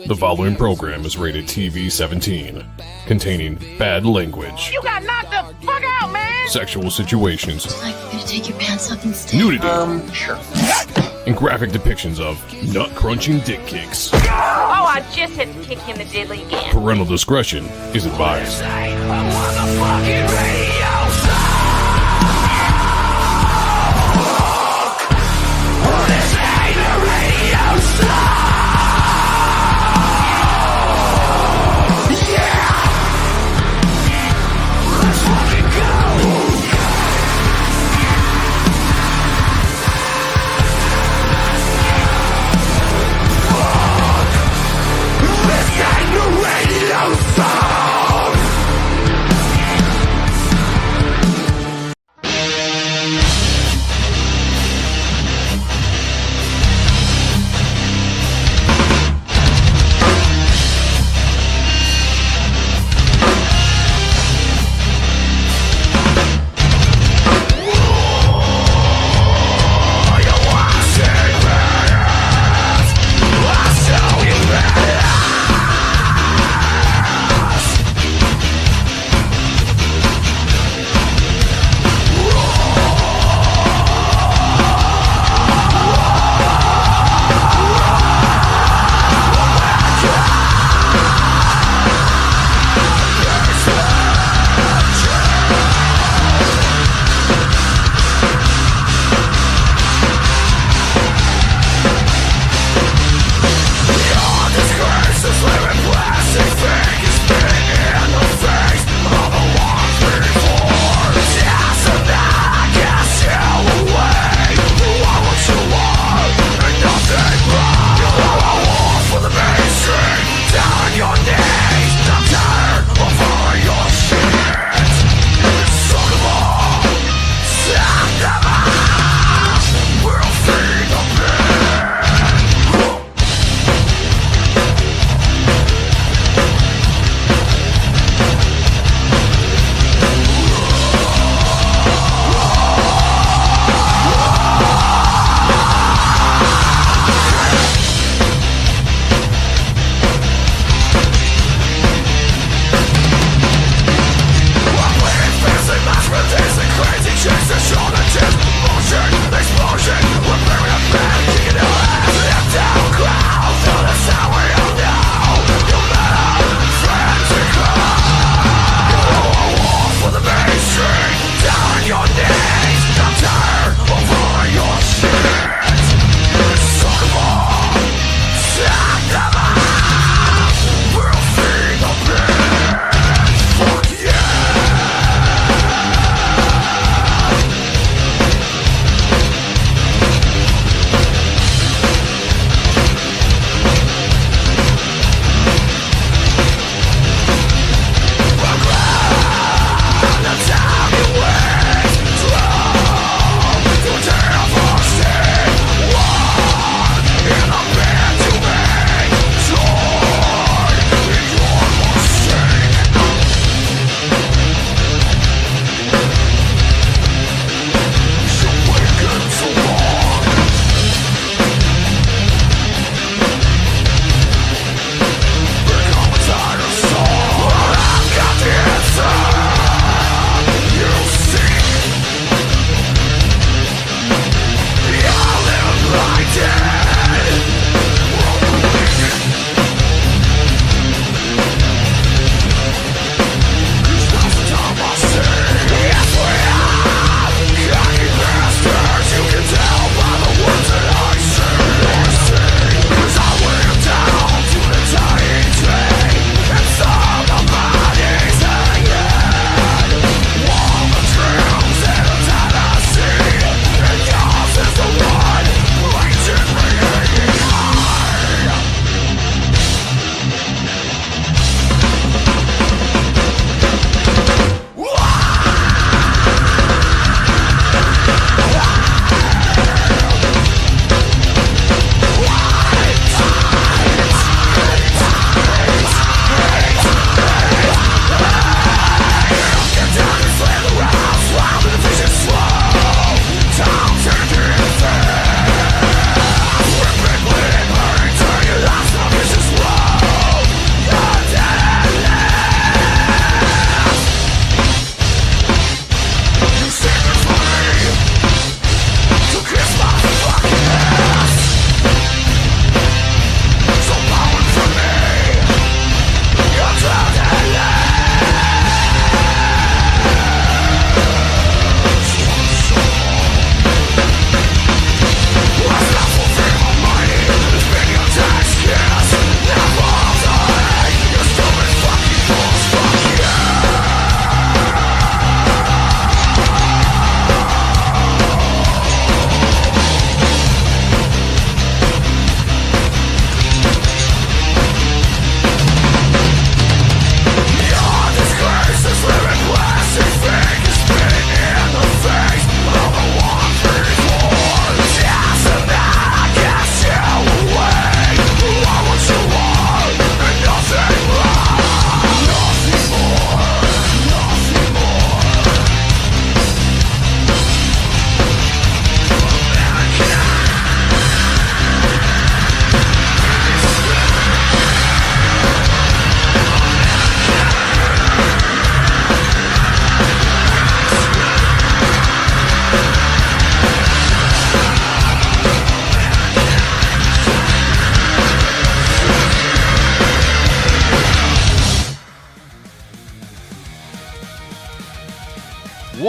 The following program is rated TV-17, containing bad language. You got knocked the fuck out, man! Sexual situations. Would you like me to take your pants off instead? Nudity. Sure. And graphic depictions of nut-crunching dick kicks. Oh, I just had to kick you in the diddly again. Parental discretion is advised.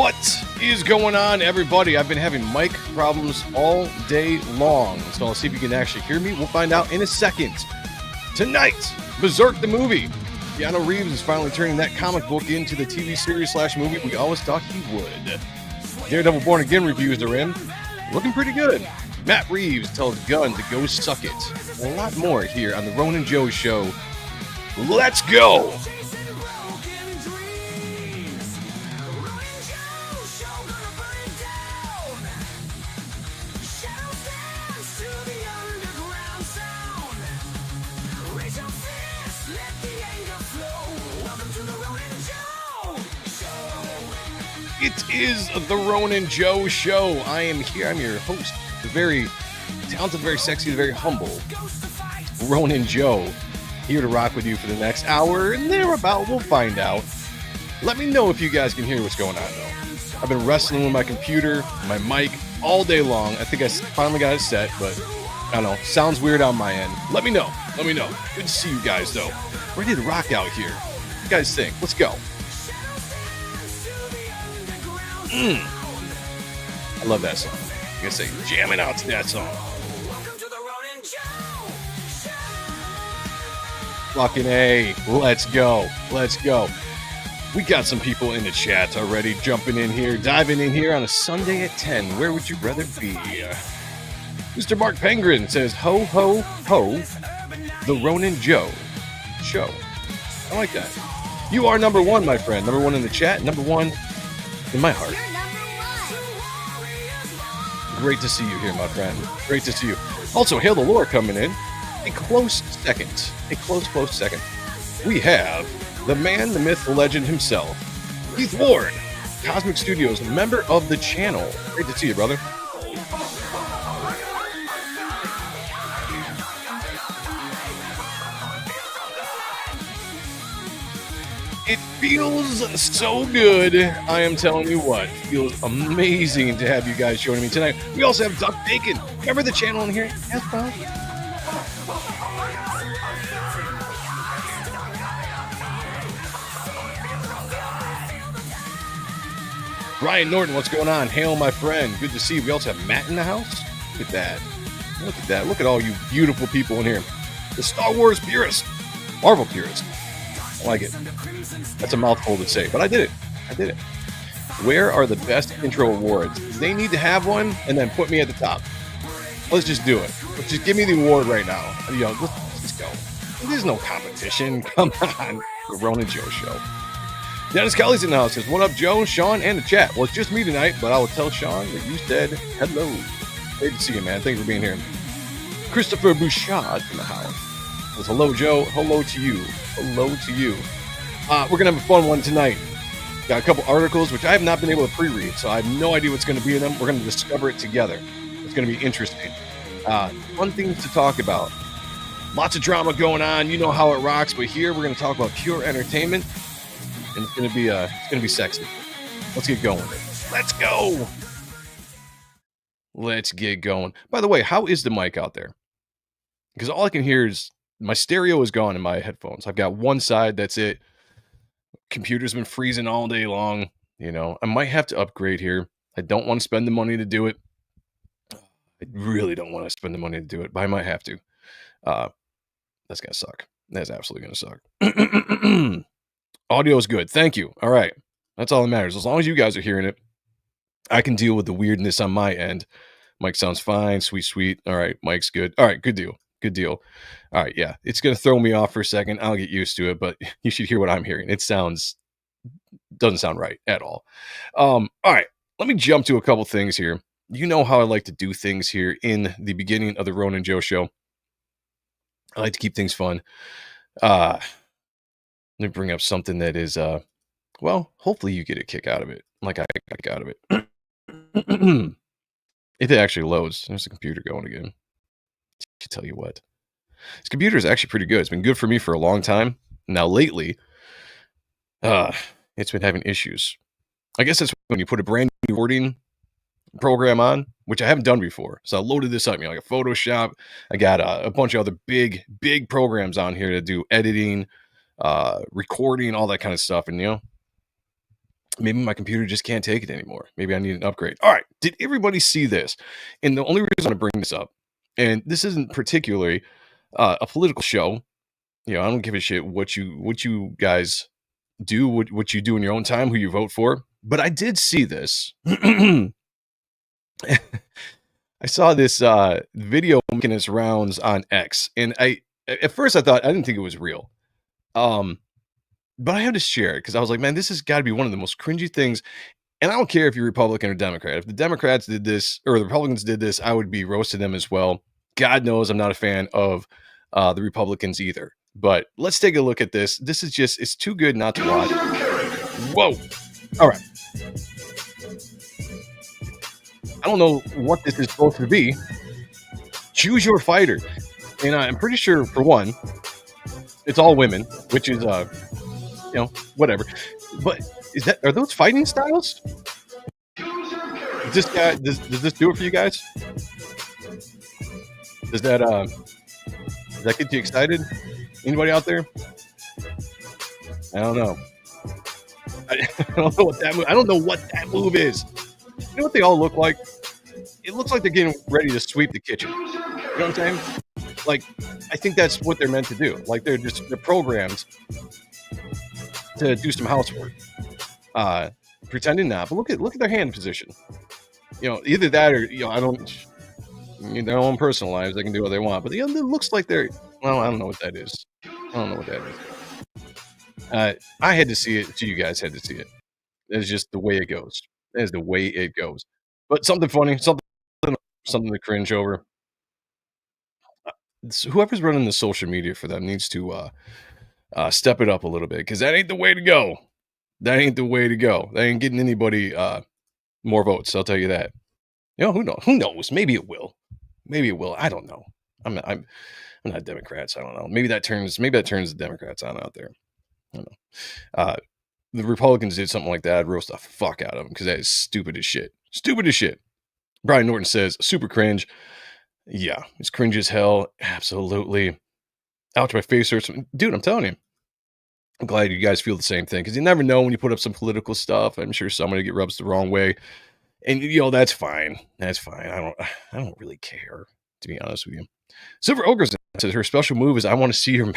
What is going on, everybody? I've been having mic problems all day long, so I'll see if you can actually hear me. We'll find out in a second. Tonight, BRZRK the movie. Keanu Reeves is finally turning that comic book into the TV series / movie we always thought he would. Daredevil Born Again reviews are in. Looking pretty good. Matt Reeves tells Gunn to go suck it. A lot more here on the Ronin Joe Show. Let's go! It is the Ronin Joe Show. I am here. I'm your host, the very talented, very sexy, the very humble Ronin Joe. Here to rock with you for the next hour and thereabout. We'll find out. Let me know if you guys can hear what's going on, though. I've been wrestling with my computer, my mic, all day long. I think I finally got it set, but I don't know. Sounds weird on my end. Let me know. Let me know. Good to see you guys, though. Ready to rock out here. What you guys think? Let's go. I love that song. I gotta say, jamming out to that song. Fucking A. Let's go. Let's go. We got some people in the chat already jumping in here, diving in here on a Sunday at 10. Where would you rather be? Mr. Mark Penguin says, ho, ho, ho, the Ronin Joe Show. I like that. You are number one, my friend. Number one in the chat. Number one in my heart. Great to see you here, my friend. Great to see you. Also, Hail the Lore coming in. A close second. A close second. We have the man, the myth, the legend himself, Keith Ward, Cosmic Studios, member of the channel. Great to see you, brother. It feels so good. I am telling you what. It feels amazing to have you guys joining me tonight. We also have Duck Bacon. Remember the channel in here? Yes, bro. Ryan Norton, what's going on? Hail, my friend. Good to see you. We also have Matt in the house. Look at that. Look at that. Look at all you beautiful people in here. The Star Wars purist. Marvel purist. I like it. That's a mouthful to say, but I did it. I did it. Where are the best intro awards? They need to have one and then put me at the top. Let's just do it. Let's just give me the award right now. You know, let's go. There's no competition. Come on. The Ronin Joe Show. Dennis Kelly's in the house. Says, what up, Joe, Sean, and the chat? Well, it's just me tonight, but I will tell Sean that you said hello. Great to see you, man. Thanks for being here. Christopher Bouchard in the house. Says, hello, Joe. Hello to you. Hello to you. We're going to have a fun one tonight. Got a couple articles, which I have not been able to pre-read, so I have no idea what's going to be in them. We're going to discover it together. It's going to be interesting. Fun things to talk about. Lots of drama going on. You know how it rocks, but here we're going to talk about pure entertainment, and it's going to be sexy. Let's get going with it. Let's go. Let's get going. By the way, how is the mic out there? Because all I can hear is my stereo is gone in my headphones. I've got one side, that's it. Computer's been freezing all day long. You know, I might have to upgrade here. I don't want to spend the money to do it. I really don't want to spend the money to do it, but I might have to. That's going to suck. That's absolutely going to suck. Audio is good. Thank you. All right. That's all that matters. As long as you guys are hearing it, I can deal with the weirdness on my end. Mic sounds fine. Sweet. All right. Mic's good. All right. Good deal. Good deal. All right. Yeah. It's going to throw me off for a second. I'll get used to it, but you should hear what I'm hearing. It doesn't sound right at all. All right. Let me jump to a couple things here. You know how I like to do things here in the beginning of the Ronin Joe Show. I like to keep things fun. Let me bring up something that is, well, hopefully you get a kick out of it, like I got a kick out of it. If it actually loads, there's the computer going again. I tell you what, this computer is actually pretty good. It's been good for me for a long time. Now lately, it's been having issues. I guess that's when you put a brand new recording program on, which I haven't done before. So I loaded this up, like a Photoshop. I got a bunch of other big programs on here to do editing, recording, all that kind of stuff. And Maybe my computer just can't take it anymore. Maybe I need an upgrade. All right. Did everybody see this? And the only reason I bring this up, and this isn't particularly a political show. I don't give a shit what you guys do, what you do in your own time, who you vote for. But I did see this. I saw this video making its rounds on X, and at first I didn't think it was real. But I had to share it because I was like, man, this has got to be one of the most cringy things. And I don't care if you're Republican or Democrat. If the Democrats did this or the Republicans did this, I would be roasting them as well. God knows I'm not a fan of the Republicans either. But let's take a look at this. This is it's too good not to watch. Whoa. All right. I don't know what this is supposed to be. Choose your fighter. And I'm pretty sure, for one, it's all women, which is, whatever. But are those fighting styles? Does this do it for you guys? Does that get you excited? Anybody out there? I don't know. I don't know what that move is. You know what they all look like? It looks like they're getting ready to sweep the kitchen. You know what I'm saying? Like, I think that's what they're meant to do. Like, they're programmed to do some housework. Pretending not, but look at their hand position. Either that or in their own personal lives, they can do what they want. But it looks like I don't know what that is. I had to see it. So you guys had to see it. It's just the way it goes. That is the way it goes. But something funny, something to cringe over. Whoever's running the social media for them needs to step it up a little bit, because that ain't the way to go. That ain't the way to go. That ain't getting anybody more votes. I'll tell you that. Who knows? Who knows? Maybe it will. I don't know. I'm not Democrats. I don't know. Maybe that turns the Democrats on out there. I don't know. The Republicans did something like that. I'd roast the fuck out of them, because that is stupid as shit. Stupid as shit. Brian Norton says, super cringe. Yeah, it's cringe as hell. Absolutely. Ouch, my face hurts. Dude, I'm telling you. I'm glad you guys feel the same thing, because you never know when you put up some political stuff. I'm sure somebody get rubs the wrong way. And, that's fine. That's fine. I don't really care, to be honest with you. Silver Ogre says her special move is, I want to see her.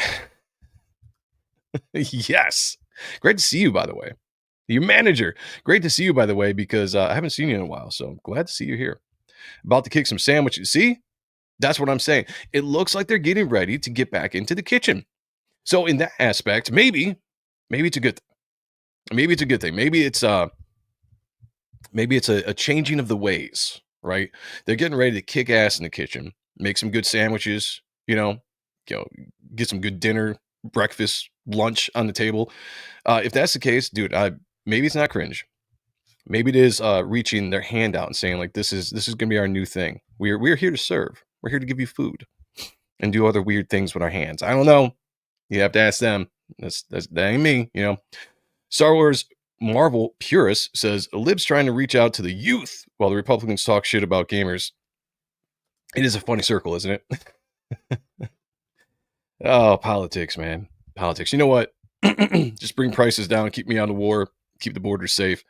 Yes. Great to see you, by the way. Your manager. Great to see you, by the way, because I haven't seen you in a while. So glad to see you here. About to kick some sandwiches. See? That's what I'm saying. It looks like they're getting ready to get back into the kitchen. So in that aspect, maybe it's a good thing. Maybe it's a good thing. Maybe it's a changing of the ways, right? They're getting ready to kick ass in the kitchen, make some good sandwiches, get some good dinner, breakfast, lunch on the table. If that's the case, dude, maybe it's not cringe. Maybe it is reaching their hand out and saying, like, this is going to be our new thing. We're here to serve. We're here to give you food and do other weird things with our hands. I don't know. You have to ask them. That ain't me, Star Wars Marvel Purist says, libs trying to reach out to the youth while the Republicans talk shit about gamers. It is a funny circle, isn't it? Oh, politics, man. Politics. You know what? Just bring prices down, keep me out of war, keep the borders safe,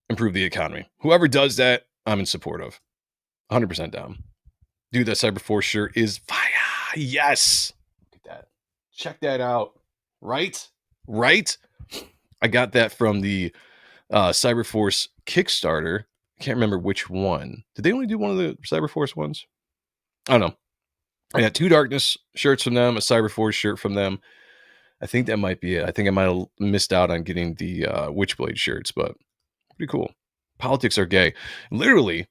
improve the economy. Whoever does that, I'm in support of. 100% down. Dude, that Cyberforce shirt is fire. Yes. Look at that. Check that out. Right? I got that from the Cyberforce Kickstarter. I can't remember which one. Did they only do one of the Cyberforce ones? I don't know. I got 2 Darkness shirts from them, a Cyberforce shirt from them. I think that might be it. I think I might have missed out on getting the Witchblade shirts, but pretty cool. Politics are gay. Literally.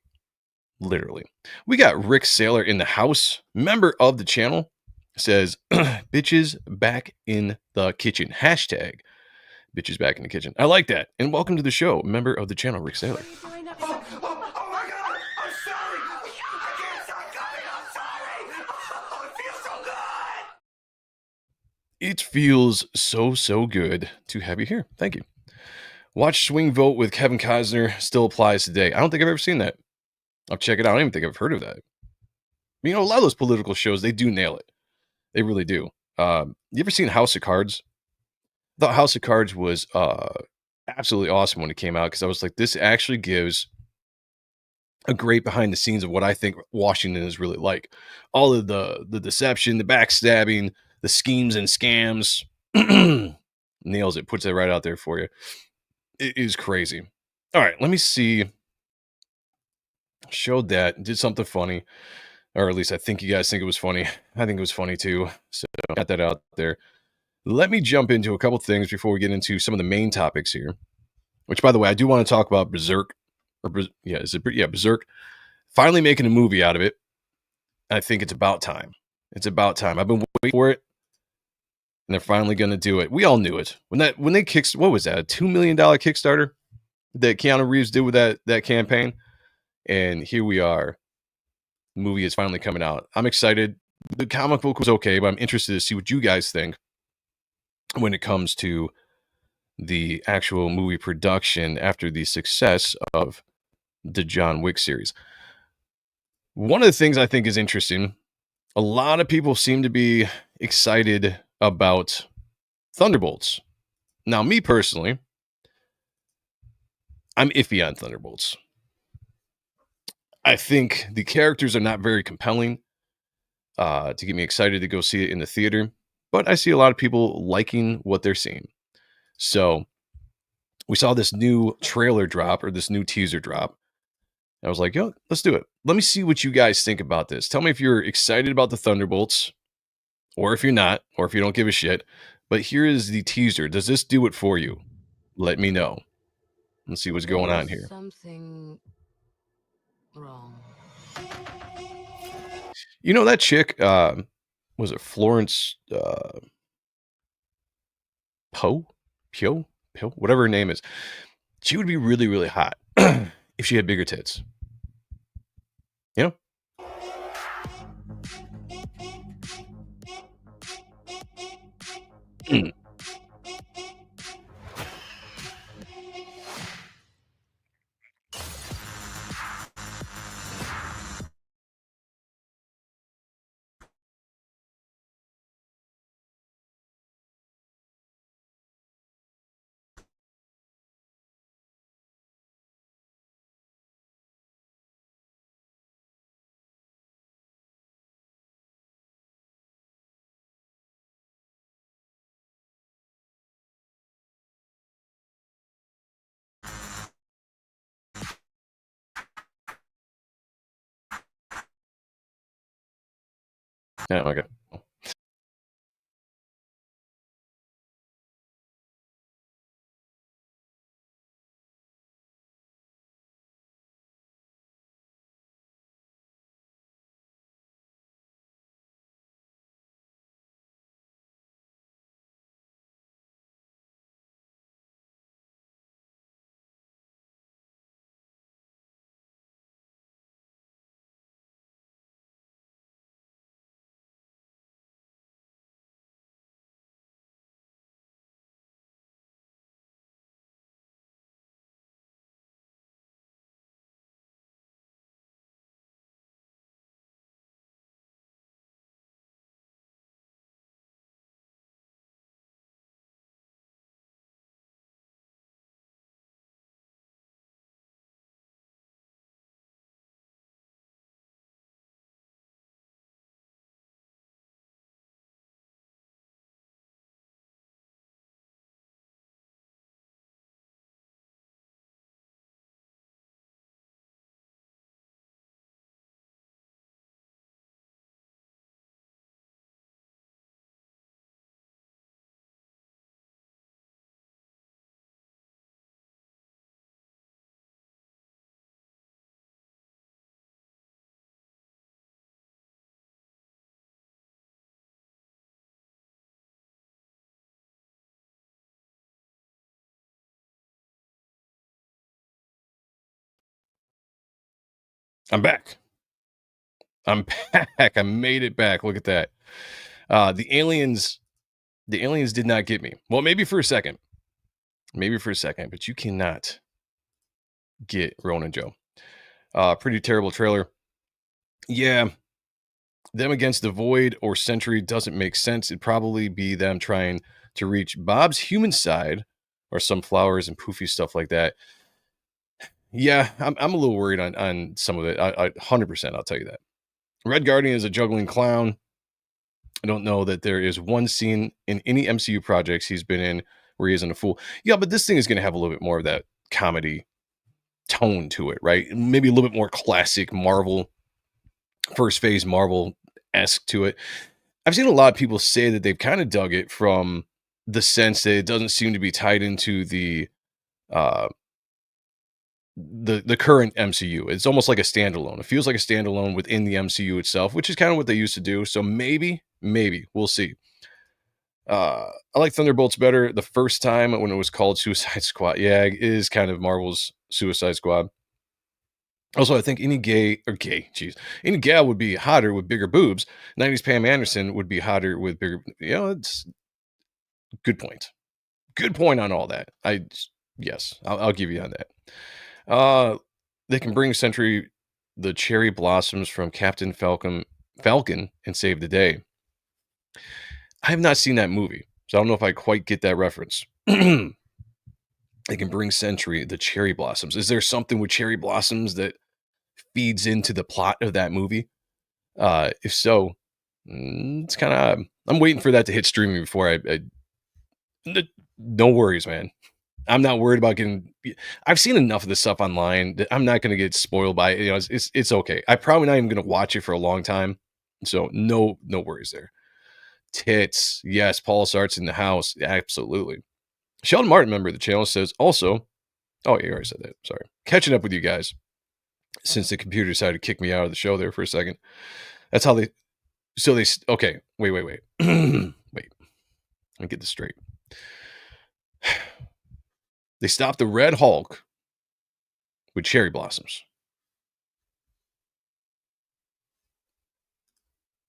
We got Rick Saylor in the house, member of the channel, says, bitches back in the kitchen. Hashtag bitches back in the kitchen. I like that. And welcome to the show, member of the channel, Rick Saylor. Oh my God, I'm sorry. I can't stop coming. I'm sorry. Oh, it feels so good. It feels so good to have you here. Thank you. Watch Swing Vote with Kevin Costner still applies today. I don't think I've ever seen that. I'll check it out. I don't even think I've heard of that. A lot of those political shows, they do nail it. They really do. You ever seen House of Cards? I thought House of Cards was absolutely awesome when it came out because I was like, this actually gives a great behind the scenes of what I think Washington is really like. All of the deception, the backstabbing, the schemes and scams. Nails it, puts it right out there for you. It is crazy. All right, let me see. Showed that, did something funny, or at least I think you guys think it was funny. I think it was funny too. So got that out there. Let me jump into a couple things before we get into some of the main topics here. Which, by the way, I do want to talk about BRZRK. BRZRK. Finally making a movie out of it. I think it's about time. It's about time. I've been waiting for it, and they're finally going to do it. We all knew it when they kicked. What was that? A $2 million Kickstarter that Keanu Reeves did with that campaign, and here we are. The movie is finally coming out. I'm excited. The comic book was okay, but I'm interested to see what you guys think when it comes to the actual movie production after the success of the John Wick series. One of the things I think is interesting, a lot of people seem to be excited about Thunderbolts. Now, me personally, I'm iffy on Thunderbolts. I think the characters are not very compelling to get me excited to go see it in the theater, but I see a lot of people liking what they're seeing. So we saw this new trailer drop or this new teaser drop. I was like, yo, let's do it. Let me see what you guys think about this. Tell me if you're excited about the Thunderbolts or if you're not, or if you don't give a shit. But here is the teaser. Does this do it for you? Let me know. Let's see what's going on here. Something wrong. You know that chick, was it Florence Poe? Pio? Whatever her name is. She would be really, really hot if she had bigger tits. You know? Yeah, okay. I'm back. I'm back. I made it back. Look at that. The aliens did not get me. Well, maybe for a second. But you cannot get Ronin Joe. Pretty terrible trailer. Yeah. Them against the Void or Sentry doesn't make sense. It'd probably be them trying to reach Bob's human side or some flowers and poofy stuff like that. Yeah, I'm a little worried on some of it. I 100%, I'll tell you that. Red Guardian is a juggling clown. I don't know that there is one scene in any MCU projects he's been in where he isn't a fool. Yeah, but this thing is going to have a little bit more of that comedy tone to it, right? Maybe a little bit more classic Marvel, first phase Marvel-esque to it. I've seen a lot of people say that they've kind of dug it from the sense that it doesn't seem to be tied into uh the current MCU. It's almost like a standalone. It feels like a standalone within the MCU itself, which is kind of what they used to do. So maybe we'll see. I like Thunderbolts better the first time when it was called Suicide Squad. Yeah, it is kind of Marvel's Suicide Squad. Also, I think any gal would be hotter with bigger boobs. 90s Pam Anderson would be hotter with bigger, it's good point. Good point on all that. Yes, I'll give you on that. They can bring Sentry the cherry blossoms from Captain Falcon and save the day. I have not seen that movie, so I don't know if I quite get that reference. They can bring Sentry the cherry blossoms. Is there something with cherry blossoms that feeds into the plot of that movie? If so, it's kind of, I'm waiting for that to hit streaming before no worries, man. I'm not worried about getting, I've seen enough of this stuff online that I'm not going to get spoiled by it. It's okay. I'm probably not even going to watch it for a long time. So no worries there. Tits. Yes. Paul Sart's in the house. Absolutely. Sheldon Martin, member of the channel, says also, oh, you already said that. Sorry. Catching up with you guys since the computer decided to kick me out of the show there for a second. That's how okay. Wait. Wait. Let me get this straight. They stopped the Red Hulk with cherry blossoms.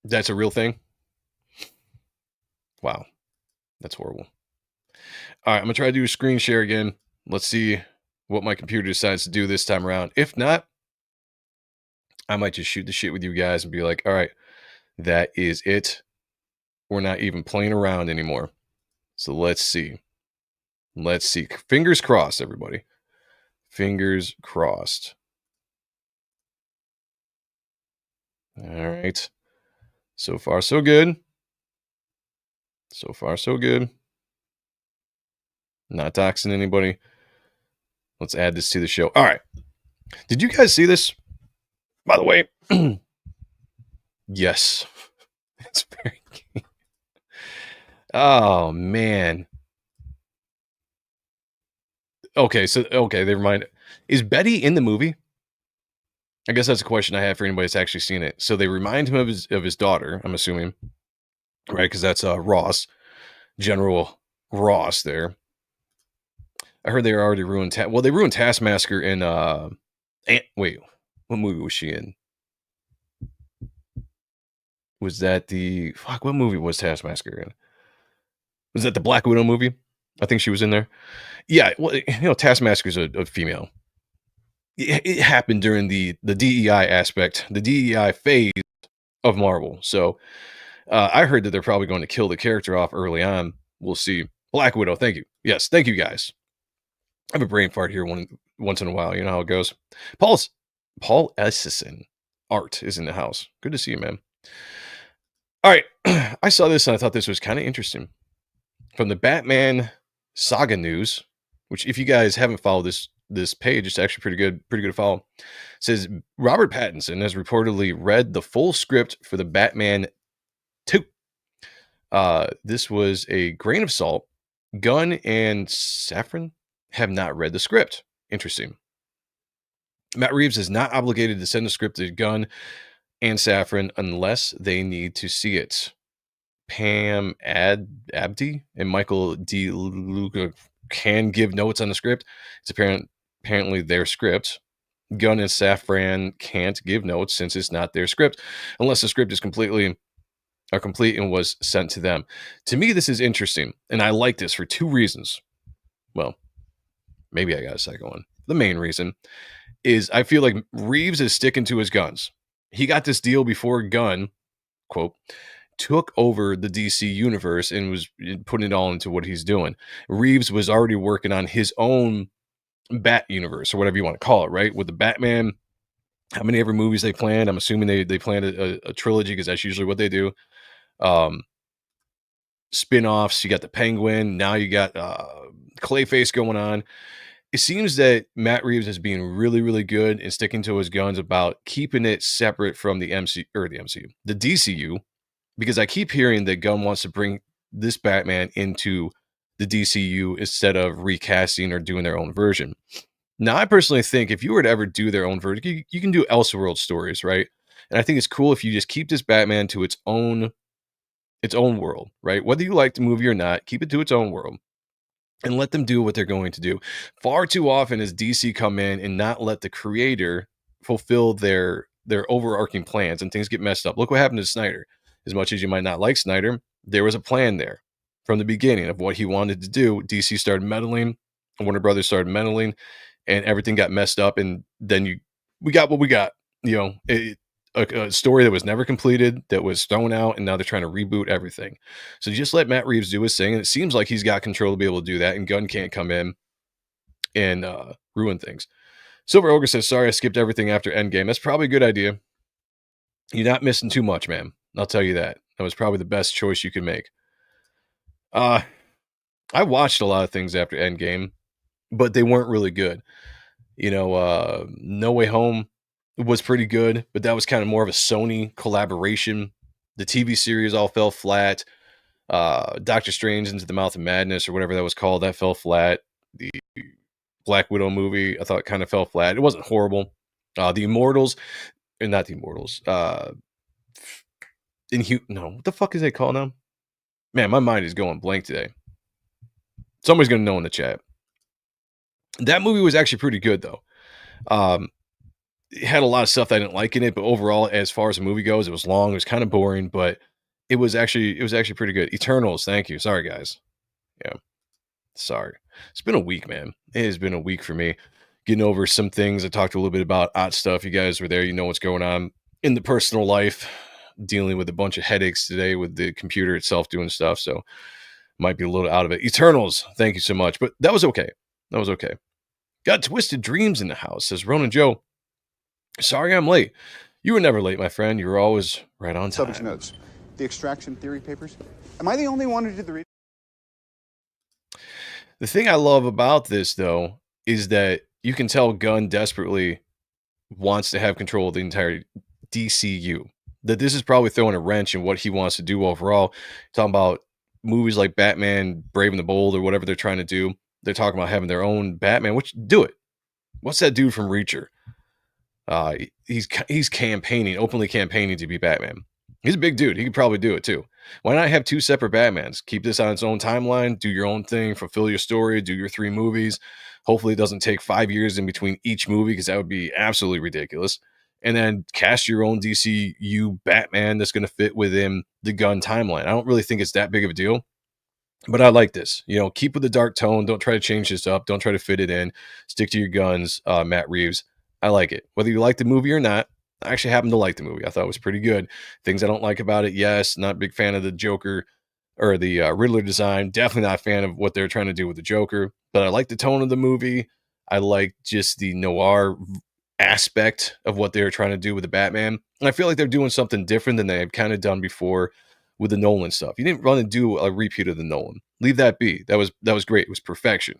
That's a real thing? Wow. That's horrible. All right, I'm going to try to do a screen share again. Let's see what my computer decides to do this time around. If not, I might just shoot the shit with you guys and be like, all right, that is it. We're not even playing around anymore. So let's see. Fingers crossed, everybody. Fingers crossed. All right. So far, so good. Not doxing anybody. Let's add this to the show. All right. Did you guys see this? By the way, yes. It's very key. Oh, man. Okay, they remind. Is Betty in the movie? I guess that's a question I have for anybody that's actually seen it. So they remind him of his daughter, I'm assuming. Right, because that's Ross. General Ross there. I heard they already ruined they ruined Taskmaster in wait, what movie was she in? Was that what movie was Taskmaster in? Was that the Black Widow movie? I think she was in there. Yeah, well, Taskmaster's a female. It happened during the DEI aspect, the DEI phase of Marvel. So I heard that they're probably going to kill the character off early on. We'll see. Black Widow, thank you. Yes, thank you guys. I have a brain fart here once in a while. You know how it goes. Paul Essison Art is in the house. Good to see you, man. All right. I saw this and I thought this was kind of interesting. From the Batman Saga News, which if you guys haven't followed this page, it's actually pretty good to follow. It says Robert Pattinson has reportedly read the full script for the Batman 2. This was a grain of salt. Gunn and Safran have not read the script. Interesting. Matt Reeves is not obligated to send the script to Gunn and Safran unless they need to see it. Pam Abdi and Michael D. Luca can give notes on the script. It's apparently their script. Gunn and Safran can't give notes since it's not their script unless the script is complete and was sent to them. To me, this is interesting, and I like this for two reasons. Well, maybe I got a second one. The main reason is I feel like Reeves is sticking to his guns. He got this deal before Gunn, quote, took over the DC universe and was putting it all into what he's doing. Reeves was already working on his own Bat universe or whatever you want to call it, right? With the Batman, how many ever movies they planned? I'm assuming they planned a trilogy because that's usually what they do. Spin-offs, you got the Penguin, now you got Clayface going on. It seems that Matt Reeves is being really, really good and sticking to his guns about keeping it separate from the the DCU, because I keep hearing that Gunn wants to bring this Batman into the DCU instead of recasting or doing their own version. Now, I personally think if you were to ever do their own version, you can do Elseworld stories, right? And I think it's cool if you just keep this Batman to its own world, right? Whether you like the movie or not, keep it to its own world and let them do what they're going to do. Far too often has DC come in and not let the creator fulfill their overarching plans, and things get messed up. Look what happened to Snyder. As much as you might not like Snyder, there was a plan there from the beginning of what he wanted to do. DC started meddling, Warner Brothers started meddling, and everything got messed up. And then we got what we got. You know, a story that was never completed, that was thrown out, and now they're trying to reboot everything. So just let Matt Reeves do his thing, and it seems like he's got control to be able to do that, and Gunn can't come in and ruin things. Silver Ogre says, sorry, I skipped everything after Endgame. That's probably a good idea. You're not missing too much, man. I'll tell you that. That was probably the best choice you could make. I watched a lot of things after Endgame, but they weren't really good. You know, No Way Home was pretty good, but that was kind of more of a Sony collaboration. The TV series all fell flat. Doctor Strange Into the Mouth of Madness, or whatever that was called, that fell flat. The Black Widow movie, I thought, kind of fell flat. It wasn't horrible. The Immortals, and not the Immortals. No, what the fuck is they called now? Man, my mind is going blank today. Somebody's gonna know in the chat. That movie was actually pretty good, though. It had a lot of stuff that I didn't like in it, but overall, as far as the movie goes, it was long. It was kind of boring, but it was actually pretty good. Eternals, thank you. Sorry, guys. Yeah, sorry. It's been a week, man. It has been a week for me. Getting over some things. I talked a little bit about odd stuff. You guys were there. You know what's going on in the personal life. Dealing with a bunch of headaches today with the computer itself doing stuff, so might be a little out of it. Eternals, thank you so much, but that was okay. That was okay. Got Twisted Dreams in the house, says Ronan Joe. Sorry I'm late. You were never late, my friend. You were always right on time. Subject notes. The extraction theory papers. Am I the only one who did the reading? The thing I love about this, though, is that you can tell Gunn desperately wants to have control of the entire DCU. That this is probably throwing a wrench in what he wants to do overall. Talking about movies like Batman, Brave and the Bold, or whatever they're trying to do. They're talking about having their own Batman, which, do it. What's that dude from Reacher? He's campaigning, openly campaigning to be Batman. He's a big dude. He could probably do it too. Why not have two separate Batmans? Keep this on its own timeline, do your own thing, fulfill your story, do your 3 movies. Hopefully it doesn't take 5 years in between each movie, because that would be absolutely ridiculous. And then cast your own DCU Batman that's going to fit within the Gunn timeline. I don't really think it's that big of a deal, but I like this. You know, keep with the dark tone. Don't try to change this up. Don't try to fit it in. Stick to your guns, Matt Reeves. I like it. Whether you like the movie or not, I actually happen to like the movie. I thought it was pretty good. Things I don't like about it, yes. Not a big fan of the Joker or the Riddler design. Definitely not a fan of what they're trying to do with the Joker. But I like the tone of the movie. I like just the noir aspect of what they were trying to do with the Batman. And I feel like they're doing something different than they had kind of done before with the Nolan stuff. You didn't run and do a repeat of the Nolan. Leave that be. That was great. It was perfection.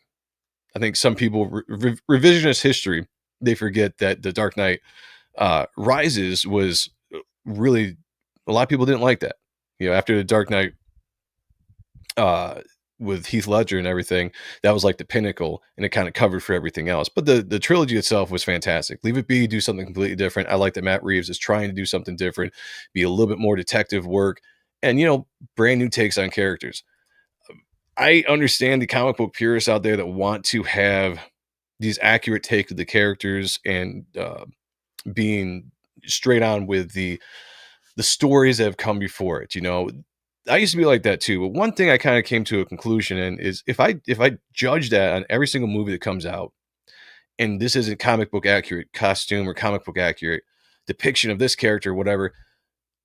I think some people, revisionist history, they forget that The Dark Knight Rises was really, a lot of people didn't like that. You know, after The Dark Knight with Heath Ledger and everything, that was like the pinnacle, and it kind of covered for everything else. But the trilogy itself was fantastic. Leave it be, do something completely different. I like that Matt Reeves is trying to do something different, be a little bit more detective work, and, you know, brand new takes on characters. I understand the comic book purists out there that want to have these accurate takes of the characters and being straight on with the stories that have come before it. You know, I used to be like that too. But one thing I kind of came to a conclusion in is if I judge that on every single movie that comes out, and this isn't comic book accurate costume or comic book accurate depiction of this character, or whatever,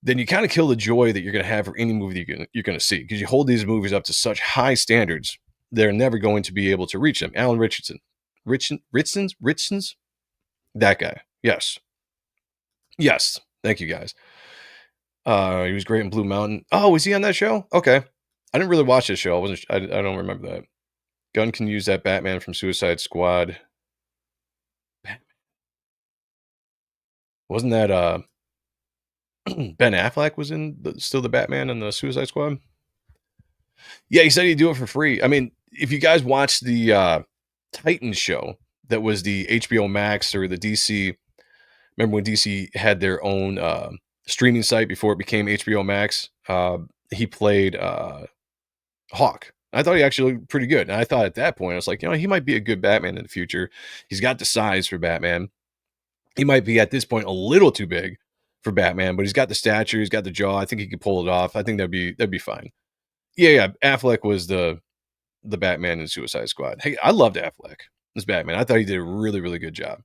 then you kind of kill the joy that you're going to have for any movie you're going to see, because you hold these movies up to such high standards, they're never going to be able to reach them. Alan Richardson's that guy. Yes. Thank you guys. He was great in Blue Mountain. Oh, was he on that show? Okay. I didn't really watch this show. I don't remember that. Gunn can use that Batman from Suicide Squad. Wasn't that Ben Affleck was in still the Batman in the Suicide Squad? Yeah, he said he'd do it for free. I mean, if you guys watched the Titans show, that was the HBO Max or the DC. Remember when DC had their own streaming site before it became HBO Max? He played Hawk. I thought he actually looked pretty good. And I thought at that point, I was like, he might be a good Batman in the future. He's got the size for Batman. He might be at this point a little too big for Batman, but he's got the stature, he's got the jaw. I think he could pull it off. I think that'd be fine. Yeah. Affleck was the Batman in Suicide Squad. Hey, I loved Affleck as Batman. I thought he did a really, really good job.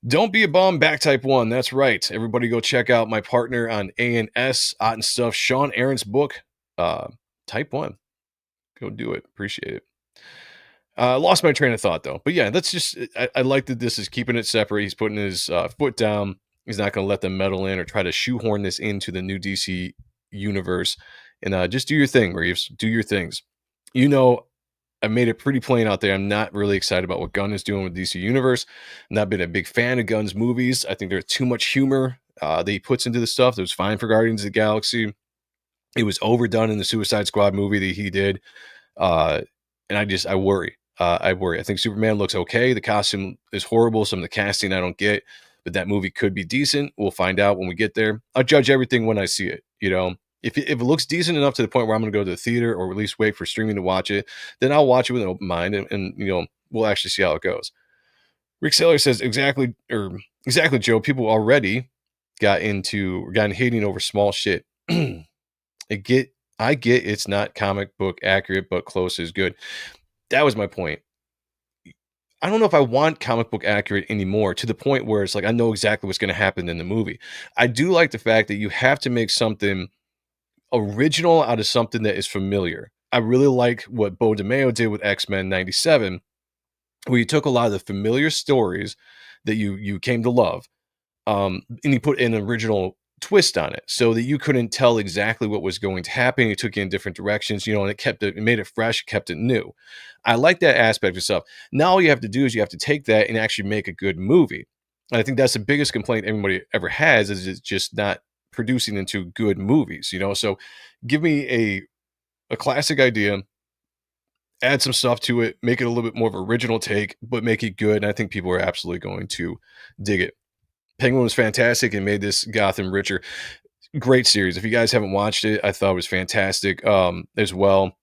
Don't be a bum, back type 1. That's right. Everybody go check out my partner on A&S, Otten Stuff, Sean Aaron's book, Type 1. Go do it. Appreciate it. Lost my train of thought, though. But yeah, that's just, I like that this is keeping it separate. He's putting his foot down. He's not going to let them meddle in or try to shoehorn this into the new DC universe. And just do your thing, Reeves. Do your things. I made it pretty plain out there. I'm not really excited about what Gunn is doing with DC Universe. I've not been a big fan of Gunn's movies. I think there's too much humor that he puts into the stuff. That was fine for Guardians of the Galaxy. It was overdone in the Suicide Squad movie that he did. And I worry. I worry. I think Superman looks okay. The costume is horrible. Some of the casting I don't get, but that movie could be decent. We'll find out when we get there. I'll judge everything when I see it, If it looks decent enough to the point where I'm going to go to the theater or at least wait for streaming to watch it, then I'll watch it with an open mind and we'll actually see how it goes. Rick Saylor says, exactly, Joe. People already gotten hating over small shit. I get it's not comic book accurate, but close is good. That was my point. I don't know if I want comic book accurate anymore, to the point where it's like I know exactly what's going to happen in the movie. I do like the fact that you have to make something original out of something that is familiar. I really like what Bo DeMeo did with X-Men 97, where you took a lot of the familiar stories that you came to love, and you put an original twist on it so that you couldn't tell exactly what was going to happen. You took it in different directions, and it made it fresh, kept it new. I like that aspect of stuff. Now all you have to do is you have to take that and actually make a good movie. And I think that's the biggest complaint everybody ever has, is it's just not producing into good movies, So give me a classic idea, add some stuff to it, make it a little bit more of an original take, but make it good. And I think people are absolutely going to dig it. Penguin was fantastic and made this Gotham richer. Great series. If you guys haven't watched it, I thought it was fantastic as well.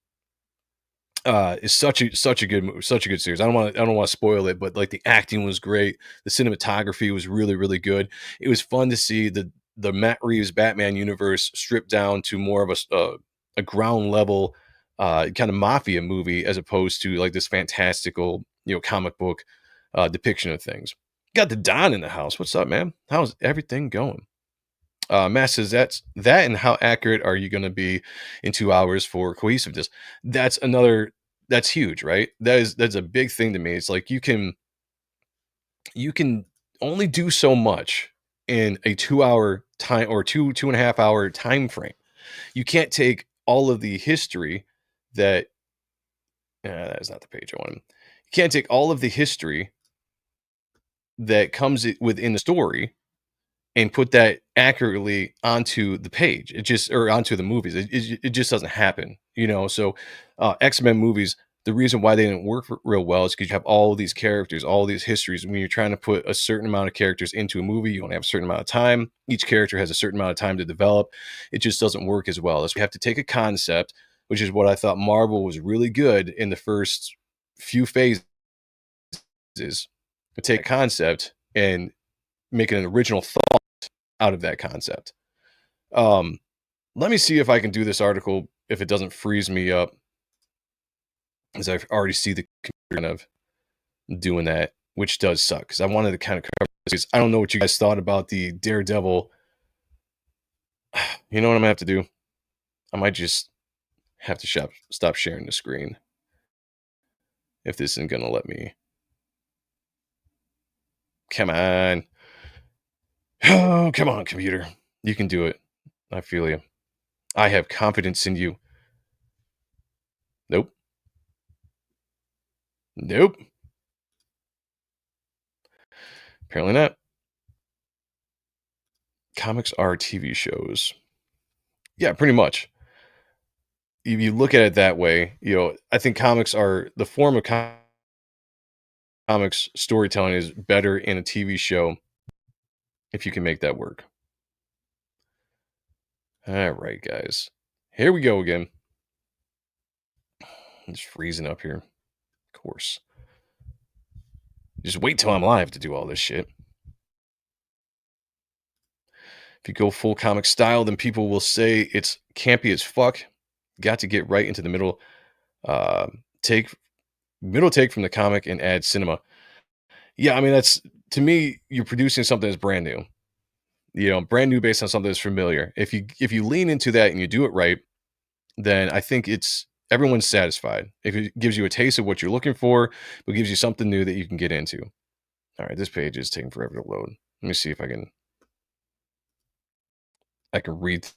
It's such a good movie, such a good series. I don't want to spoil it, but like the acting was great. The cinematography was really, really good. It was fun to see the Matt Reeves Batman universe stripped down to more of a ground level kind of mafia movie, as opposed to like this fantastical, comic book depiction of things. Got the Don in the house. What's up, man? How's everything going? Matt says that and how accurate are you going to be in 2 hours for cohesiveness? That's huge, right? That's a big thing to me. It's like you can only do so much in a 2 hour time or 2.5 hour time frame. You can't take all of the history that is not the page I wanted. You can't take all of the history that comes within the story and put that accurately onto the page. Or onto the movies. It just doesn't happen, So X-Men movies, the reason why they didn't work real well is because you have all these characters, all these histories. When you're trying to put a certain amount of characters into a movie, you only have a certain amount of time. Each character has a certain amount of time to develop. It just doesn't work as well. So you have to take a concept, which is what I thought Marvel was really good in the first few phases. Take a concept and make an original thought out of that concept. Let me see if I can do this article if it doesn't freeze me up, as I already see the computer kind of doing that, which does suck, because I wanted to kind of cover this. I don't know what you guys thought about the Daredevil You know what I'm gonna have to do? I might just have to stop sharing the screen if this isn't gonna let me. Come on. Oh, come on, computer. You can do it. I feel you. I have confidence in you. Nope. Nope. Apparently not. Comics are TV shows. Yeah, pretty much. If you look at it that way, I think comics are the form of comics storytelling is better in a TV show if you can make that work. All right, guys. Here we go again. It's freezing up here. Of course. Just wait till I'm live to do all this shit. If you go full comic style, then people will say it's campy as fuck. Got to get right into the middle take from the comic and add cinema. Yeah, I mean, that's, to me, you're producing something that's brand new. Brand new based on something that's familiar. If you lean into that and you do it right, then I think everyone's satisfied. If it gives you a taste of what you're looking for, it gives you something new that you can get into. All right, this page is taking forever to load. Let me see if I can read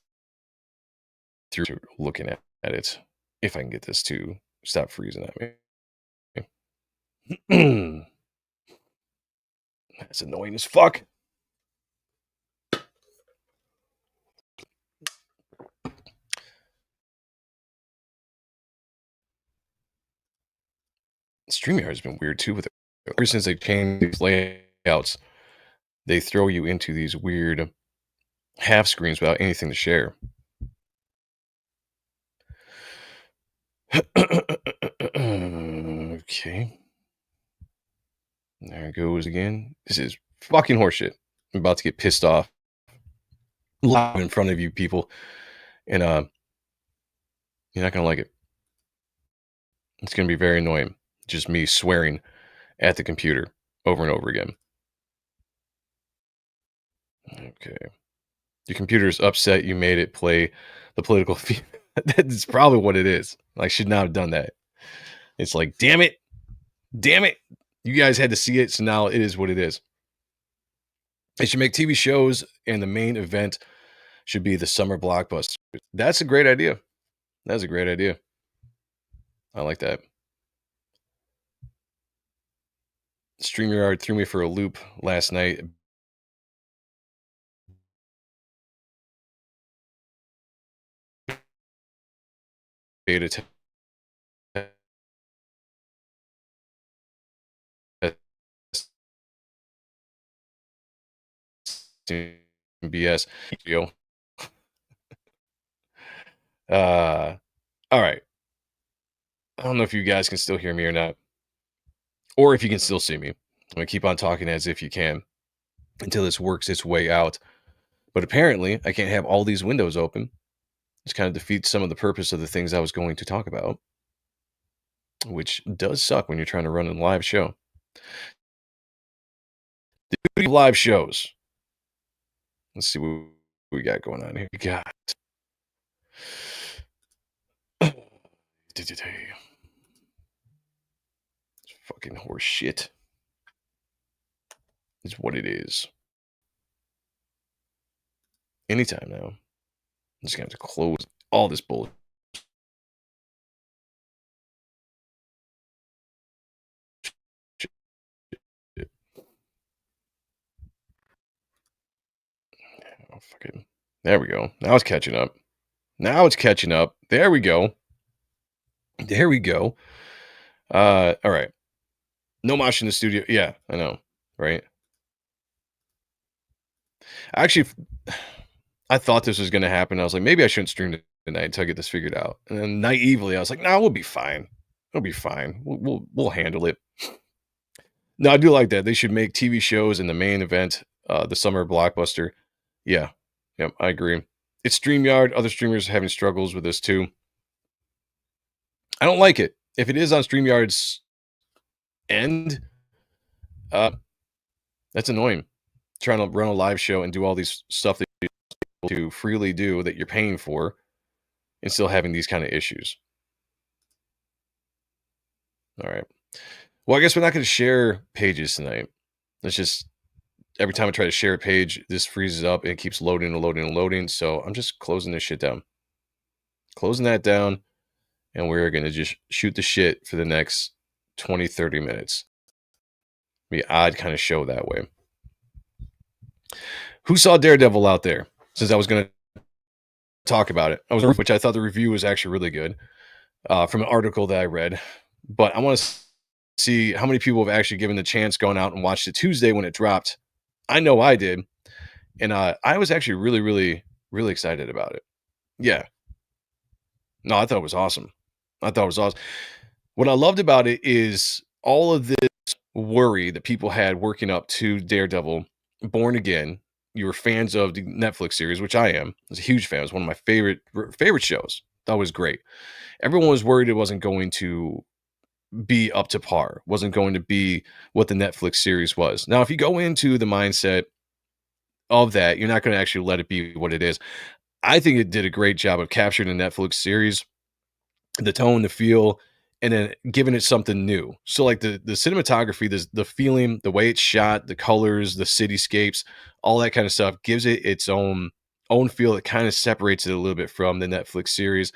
through looking at it. If I can get this to stop freezing at me. That's annoying as fuck. StreamYard has been weird too with it. Ever since they changed these layouts, they throw you into these weird half screens without anything to share. Okay. There it goes again. This is fucking horseshit. I'm about to get pissed off live in front of you people. And you're not gonna like it. It's gonna be very annoying. Just me swearing at the computer over and over again. Okay. Your computer's upset you made it play the political feed. That's probably what it is. I should not have done that. It's like, damn it. You guys had to see it, so now it is what it is. They should make TV shows, and the main event should be the summer blockbuster. That's a great idea. That's a great idea. I like that. StreamYard threw me for a loop last night. Beta BS. All right. I don't know if you guys can still hear me or not, or if you can still see me. I'm gonna keep on talking as if you can until this works its way out. But apparently, I can't have all these windows open. This kind of defeats some of the purpose of the things I was going to talk about, which does suck when you're trying to run a live show. The beauty of live shows. Let's see what we got going on here. We got fucking horse shit. Is what it is. Anytime now. I'm just gonna have to close all this bullshit. Oh, fucking. There we go. Now it's catching up. There we go. All right. No mosh in the studio. Yeah, I know. Right? Actually, I thought this was going to happen. I was like, maybe I shouldn't stream tonight until I get this figured out. And then naively, I was like, nah, we'll be fine. It'll be fine. We'll handle it. No, I do like that. They should make TV shows in the main event, the summer blockbuster. Yeah. Yep, I agree. It's StreamYard. Other streamers are having struggles with this too. I don't like it. If it is on StreamYard's end, that's annoying. Trying to run a live show and do all these stuff that to freely do that you're paying for and still having these kind of issues. All right. Well, I guess we're not going to share pages tonight. It's just every time I try to share a page, this freezes up and it keeps loading and loading and loading. So I'm just closing this shit down. Closing that down. And we're going to just shoot the shit for the next 20, 30 minutes. Be an odd kind of show that way. Who saw Daredevil out there? Since I was going to talk about it, which I thought the review was actually really good from an article that I read. But I want to see how many people have actually given the chance going out and watched it Tuesday when it dropped. I know I did. And I was actually really, really, really excited about it. Yeah. No, I thought it was awesome. What I loved about it is all of this worry that people had working up to Daredevil, Born Again. You were fans of the Netflix series, which I am. I was a huge fan. It was one of my favorite shows. That was great. Everyone was worried it wasn't going to be up to par, wasn't going to be what the Netflix series was. Now, if you go into the mindset of that, you're not going to actually let it be what it is. I think it did a great job of capturing the Netflix series, the tone, the feel, and then giving it something new. So like the cinematography, the feeling, the way it's shot, the colors, the cityscapes, all that kind of stuff gives it its own feel. It kind of separates it a little bit from the Netflix series.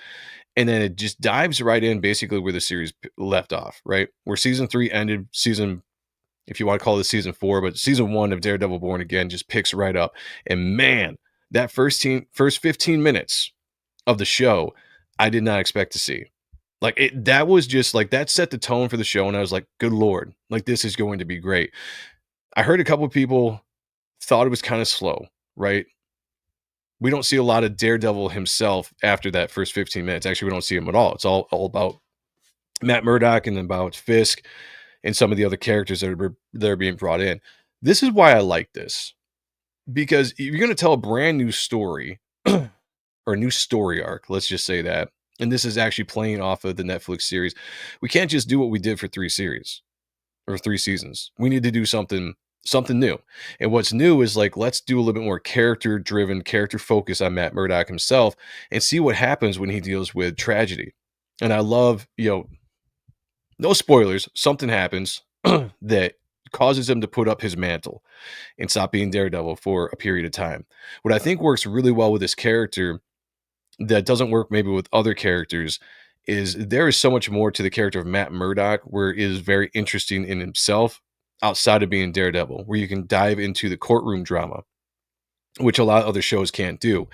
And then it just dives right in basically where the series left off, right? Where season 3 ended, if you want to call it season 4, but season 1 of Daredevil Born Again just picks right up. And man, that first 15 minutes of the show, I did not expect to see. Like that was just like, that set the tone for the show. And I was like, good Lord, like this is going to be great. I heard a couple of people thought it was kind of slow, right? We don't see a lot of Daredevil himself after that first 15 minutes. Actually, we don't see him at all. It's all about Matt Murdock and about Fisk and some of the other characters that are being brought in. This is why I like this. Because you're going to tell a brand new story or a new story arc, let's just say that. And this is actually playing off of the Netflix series. We can't just do what we did for 3 seasons. We need to do something new. And what's new is like, let's do a little bit more character focus on Matt Murdock himself and see what happens when he deals with tragedy. And I love, no spoilers, something happens that causes him to put up his mantle and stop being Daredevil for a period of time. What I think works really well with this character that doesn't work maybe with other characters is there is so much more to the character of Matt Murdock where it is very interesting in himself outside of being Daredevil, where you can dive into the courtroom drama, which a lot of other shows can't do.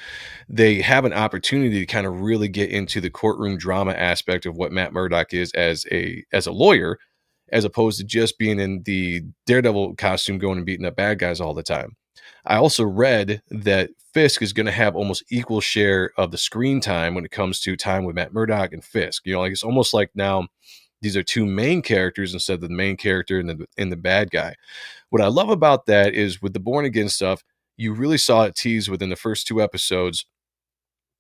They have an opportunity to kind of really get into the courtroom drama aspect of what Matt Murdock is as a lawyer, as opposed to just being in the Daredevil costume going and beating up bad guys all the time. I also read that Fisk is going to have almost equal share of the screen time when it comes to time with Matt Murdock and Fisk. Like it's almost like now these are 2 main characters instead of the main character and the bad guy. What I love about that is with the Born Again stuff, you really saw it teased within the first 2 episodes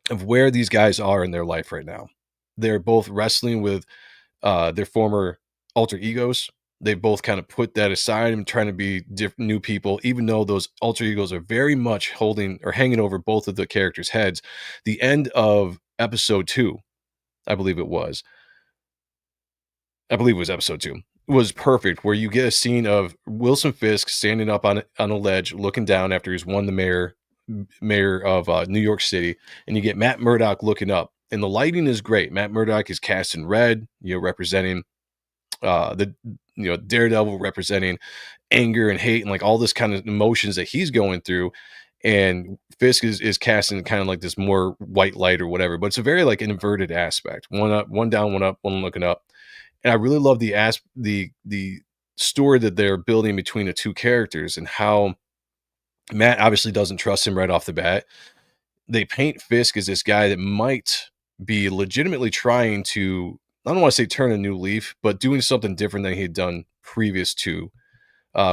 of where these guys are in their life right now. They're both wrestling with their former alter egos. They both kind of put that aside and trying to be new people, even though those alter egos are very much hanging over both of the characters' heads. The end of episode 2, I believe it was episode 2, was perfect, where you get a scene of Wilson Fisk standing up on a ledge, looking down after he's won the mayor of New York City, and you get Matt Murdock looking up, and the lighting is great. Matt Murdock is cast in red, representing Daredevil, representing anger and hate and like all this kind of emotions that he's going through. And Fisk is casting kind of like this more white light or whatever, but it's a very like inverted aspect. One up, one down, one up, one looking up. And I really love the story that they're building between the 2 characters and how Matt obviously doesn't trust him right off the bat. They paint Fisk as this guy that might be legitimately trying to, I don't want to say turn a new leaf, but doing something different than he had done previous to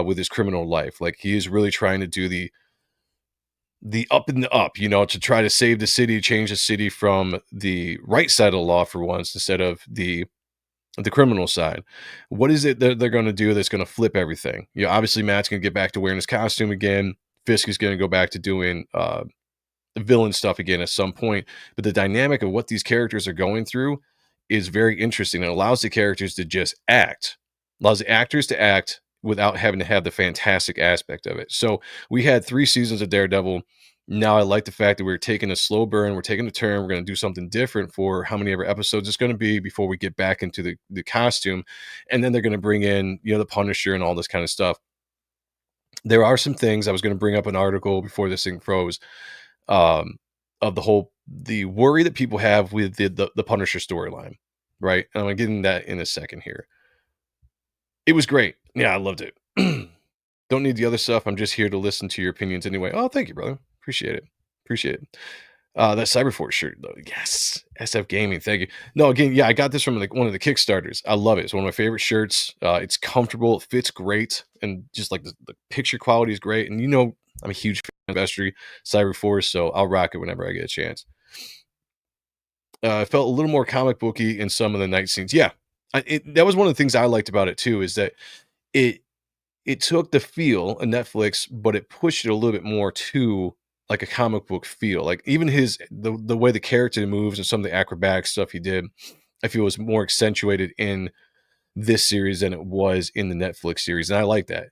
with his criminal life. Like he is really trying to do the up and the up, to try to save the city, change the city from the right side of the law for once, instead of the criminal side. What is it that they're going to do that's going to flip everything? Obviously Matt's going to get back to wearing his costume again. Fisk is going to go back to doing villain stuff again at some point. But the dynamic of what these characters are going through is very interesting. It allows the characters to just act, allows the actors to act without having to have the fantastic aspect of it. So we had 3 seasons of Daredevil. Now I like the fact that we're taking a slow burn, we're taking a turn, we're going to do something different for how many ever episodes it's going to be before we get back into the costume. And then they're going to bring in, the Punisher and all this kind of stuff. There are some things I was going to bring up an article before this thing froze, of the worry that people have with the Punisher storyline, right? And I'm going to get into that in a second here. It was great. Yeah, I loved it. Don't need the other stuff. I'm just here to listen to your opinions anyway. Oh, thank you, brother. Appreciate it. That Cyberforce shirt, though. Yes. SF Gaming. Thank you. No, again, yeah, I got this from one of the Kickstarters. I love it. It's one of my favorite shirts. It's comfortable. It fits great. And just like the picture quality is great. And I'm a huge fan of Vestry, Cyberforce, so I'll rock it whenever I get a chance. It felt a little more comic booky in some of the night scenes. Yeah. That was one of the things I liked about it too, is that it took the feel of Netflix, but it pushed it a little bit more to like a comic book feel. Like even the way the character moves and some of the acrobatic stuff he did, I feel was more accentuated in this series than it was in the Netflix series. And I like that.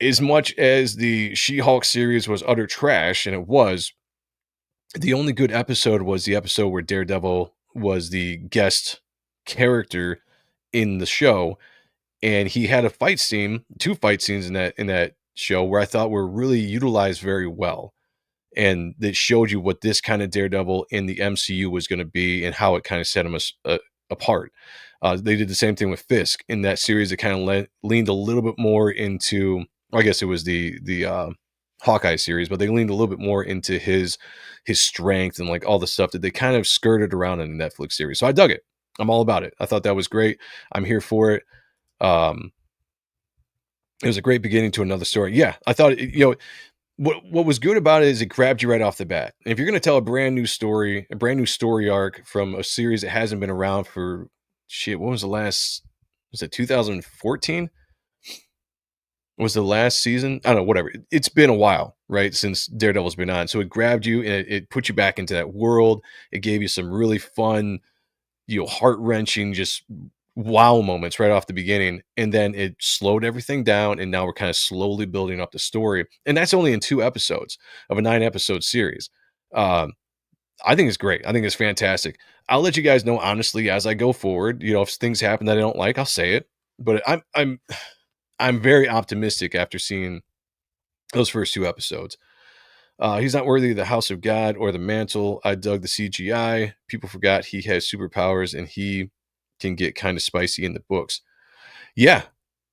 As much as the She-Hulk series was utter trash, and it was, the only good episode was the episode where Daredevil was the guest character in the show. And he had two fight scenes in that show where I thought were really utilized very well. And that showed you what this kind of Daredevil in the MCU was going to be and how it kind of set him apart. They did the same thing with Fisk in that series. It kind of leaned a little bit more into, I guess it was the Hawkeye series, but they leaned a little bit more into his strength and like all the stuff that they kind of skirted around in the Netflix series. So I dug it. I'm all about it. I thought that was great. I'm here for it. It was a great beginning to another story. Yeah, I thought, what was good about it is it grabbed you right off the bat. And if you're going to tell a brand new story arc from a series that hasn't been around for what was the last, was it 2014? Was the last season? I don't know, whatever. It's been a while, right? Since Daredevil's been on. So it grabbed you and it put you back into that world. It gave you some really fun, heart-wrenching, just wow moments right off the beginning, and then it slowed everything down, and now we're kind of slowly building up the story, and that's only in 2 episodes of a 9-episode series. I think it's great. I think it's fantastic. I'll let you guys know honestly as I go forward. If things happen that I don't like, I'll say it, but I'm very optimistic after seeing those first 2 episodes. He's not worthy of the house of God or the mantle. I dug the CGI. People forgot he has superpowers, and he can get kind of spicy in the books. Yeah.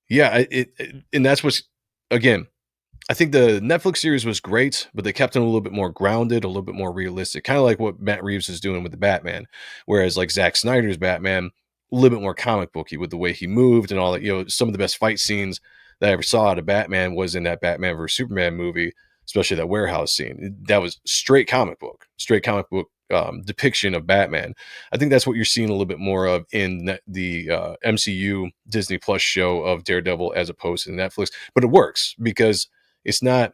And that's what's, again, I think the Netflix series was great, but they kept him a little bit more grounded, a little bit more realistic, kind of like what Matt Reeves is doing with the Batman. Whereas like Zack Snyder's Batman, a little bit more comic booky with the way he moved and all that. Some of the best fight scenes that I ever saw out of Batman was in that Batman vs Superman movie, especially that warehouse scene. That was straight comic book depiction of Batman. I think that's what you're seeing a little bit more of in the MCU Disney Plus show of Daredevil as opposed to Netflix. But it works because it's not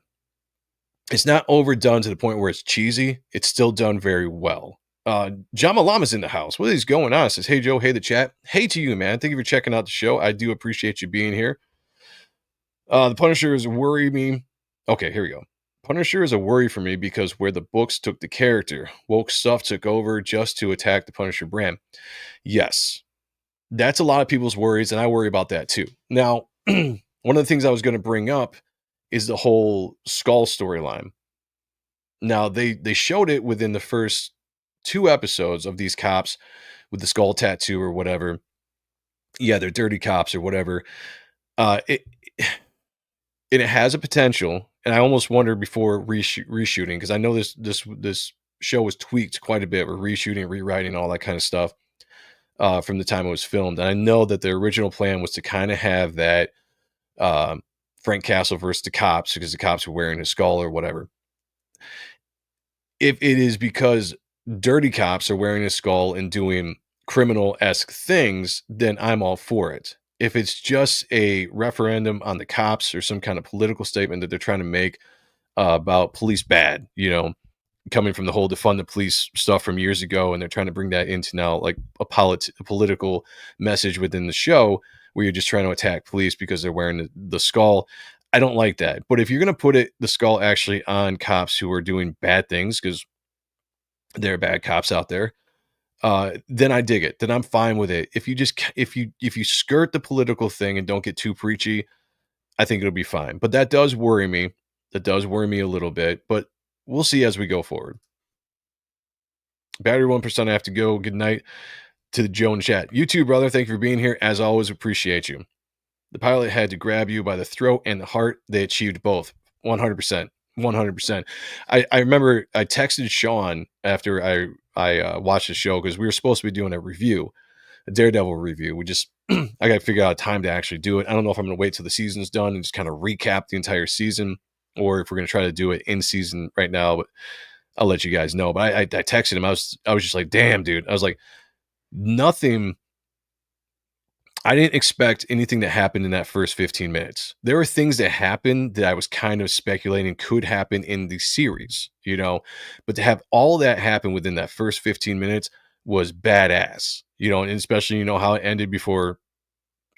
overdone to the point where it's cheesy. It's still done very well. John Malama's in the house. What is going on? It says, hey Joe, hey the chat. Hey to you, man. Thank you for checking out the show. I do appreciate you being here. The Punisher is worry me. Okay, here we go. Punisher is a worry for me because where the books took the character, woke stuff took over just to attack the Punisher brand. Yes, that's a lot of people's worries, and I worry about that too. Now, one of the things I was going to bring up is the whole Skull storyline. Now, they showed it within the first 2 episodes of these cops with the skull tattoo or whatever. Yeah, they're dirty cops or whatever. It has a potential, and I almost wonder before reshooting, because I know this show was tweaked quite a bit. We're reshooting, rewriting, all that kind of stuff from the time it was filmed. And I know that the original plan was to kind of have that Frank Castle versus the cops, because the cops were wearing a skull or whatever. If it is because dirty cops are wearing a skull and doing criminal-esque things, then I'm all for it. If it's just a referendum on the cops or some kind of political statement that they're trying to make about police bad, coming from the whole defund the police stuff from years ago, and they're trying to bring that into now like a political message within the show where you're just trying to attack police because they're wearing the skull. I don't like that. But if you're going to put the skull actually on cops who are doing bad things, because there are bad cops out there, then I dig it. Then I'm fine with it. If you skirt the political thing and don't get too preachy, I think it'll be fine. But that does worry me. That does worry me a little bit. But we'll see as we go forward. Battery 1%, I have to go. Good night to the Joe in chat. You too, brother. Thank you for being here. As always, appreciate you. The pilot had to grab you by the throat and the heart. They achieved both. 100%. 100%. I remember I texted Sean after I watched the show, because we were supposed to be doing a review, a Daredevil review. We just, I got to figure out a time to actually do it. I don't know if I'm going to wait till the season's done and just kind of recap the entire season, or if we're going to try to do it in season right now, but I'll let you guys know. But I texted him. I was just like, damn, dude. I was like, nothing. I didn't expect anything to happen in that first 15 minutes. There were things that happened that I was kind of speculating could happen in the series, but to have all that happen within that first 15 minutes was badass, and especially, how it ended before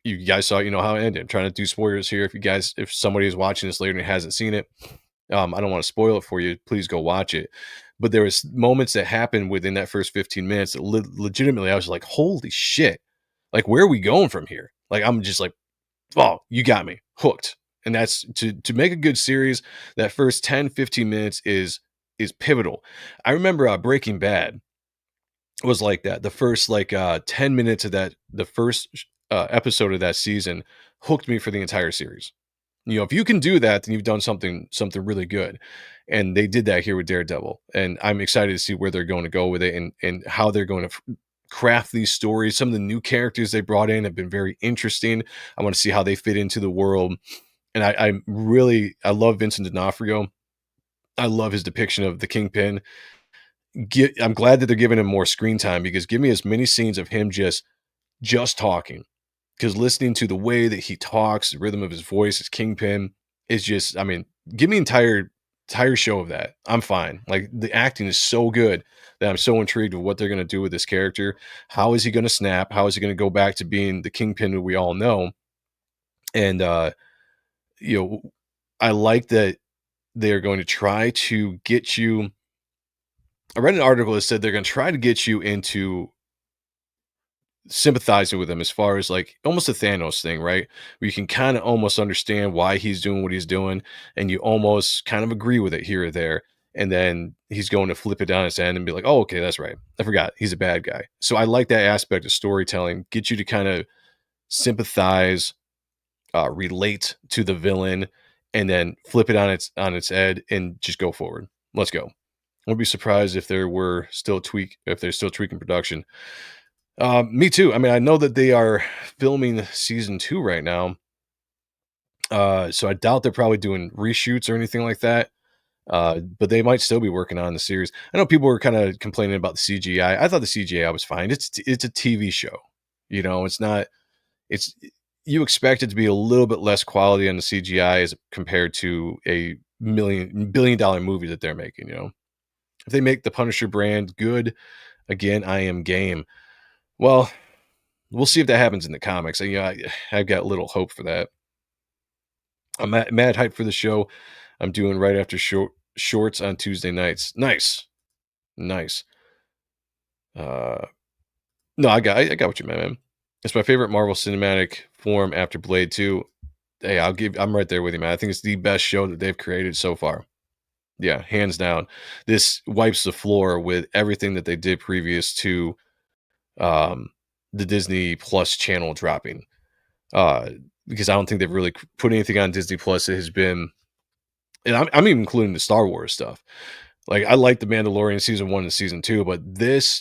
you guys saw it, how it ended. I'm trying to do spoilers here. If somebody is watching this later and hasn't seen it, I don't want to spoil it for you. Please go watch it. But there was moments that happened within that first 15 minutes that legitimately I was like, holy shit. Like, where are we going from here? Like, I'm just like, oh, you got me hooked. And that's to make a good series. That first 10, 15 minutes is pivotal. I remember Breaking Bad was like that. The first 10 minutes of the first episode of that season hooked me for the entire series. If you can do that, then you've done something really good. And they did that here with Daredevil. And I'm excited to see where they're going to go with it and how they're going to craft these stories. Some of the new characters they brought in have been very interesting. I want to see how they fit into the world. And I love Vincent D'Onofrio. I love his depiction of the Kingpin. I'm glad that they're giving him more screen time, because give me as many scenes of him just talking. Because listening to the way that he talks, the rhythm of his voice, his Kingpin is just, give me entire show of that. I'm fine. Like, the acting is so good that I'm so intrigued with what they're going to do with this character. How is he going to snap? How is he going to go back to being the Kingpin that we all know? And, I like that they're going to try to get you. I read an article that said they're going to try to get you into sympathizing with him, as far as like almost a Thanos thing, right? Where you can kind of almost understand why he's doing what he's doing, and you almost kind of agree with it here or there. And then he's going to flip it down his end and be like, oh, okay, that's right. I forgot. He's a bad guy. So I like that aspect of storytelling, get you to kind of sympathize, relate to the villain, and then flip it on its head and just go forward. Let's go. I wouldn't be surprised if they're still tweaking production. Me too. I know that they are filming season 2 right now. So I doubt they're probably doing reshoots or anything like that. But they might still be working on the series. I know people were kind of complaining about the CGI. I thought the CGI was fine. It's a TV show. It's not, you expect it to be a little bit less quality on the CGI as compared to a billion-dollar movie that they're making, If they make the Punisher brand good, again, I am game. Well, we'll see if that happens in the comics. I've got little hope for that. I'm mad hype for the show. I'm doing right after shorts on Tuesday nights. Nice. No, I got what you meant, man. It's my favorite Marvel cinematic form after Blade 2. Hey, I'm right there with you, man. I think it's the best show that they've created so far. Yeah, hands down. This wipes the floor with everything that they did previous to the Disney Plus channel dropping. Because I don't think they've really put anything on Disney Plus that has been, and I'm even including the Star Wars stuff. Like, I like The Mandalorian season 1 and season 2, but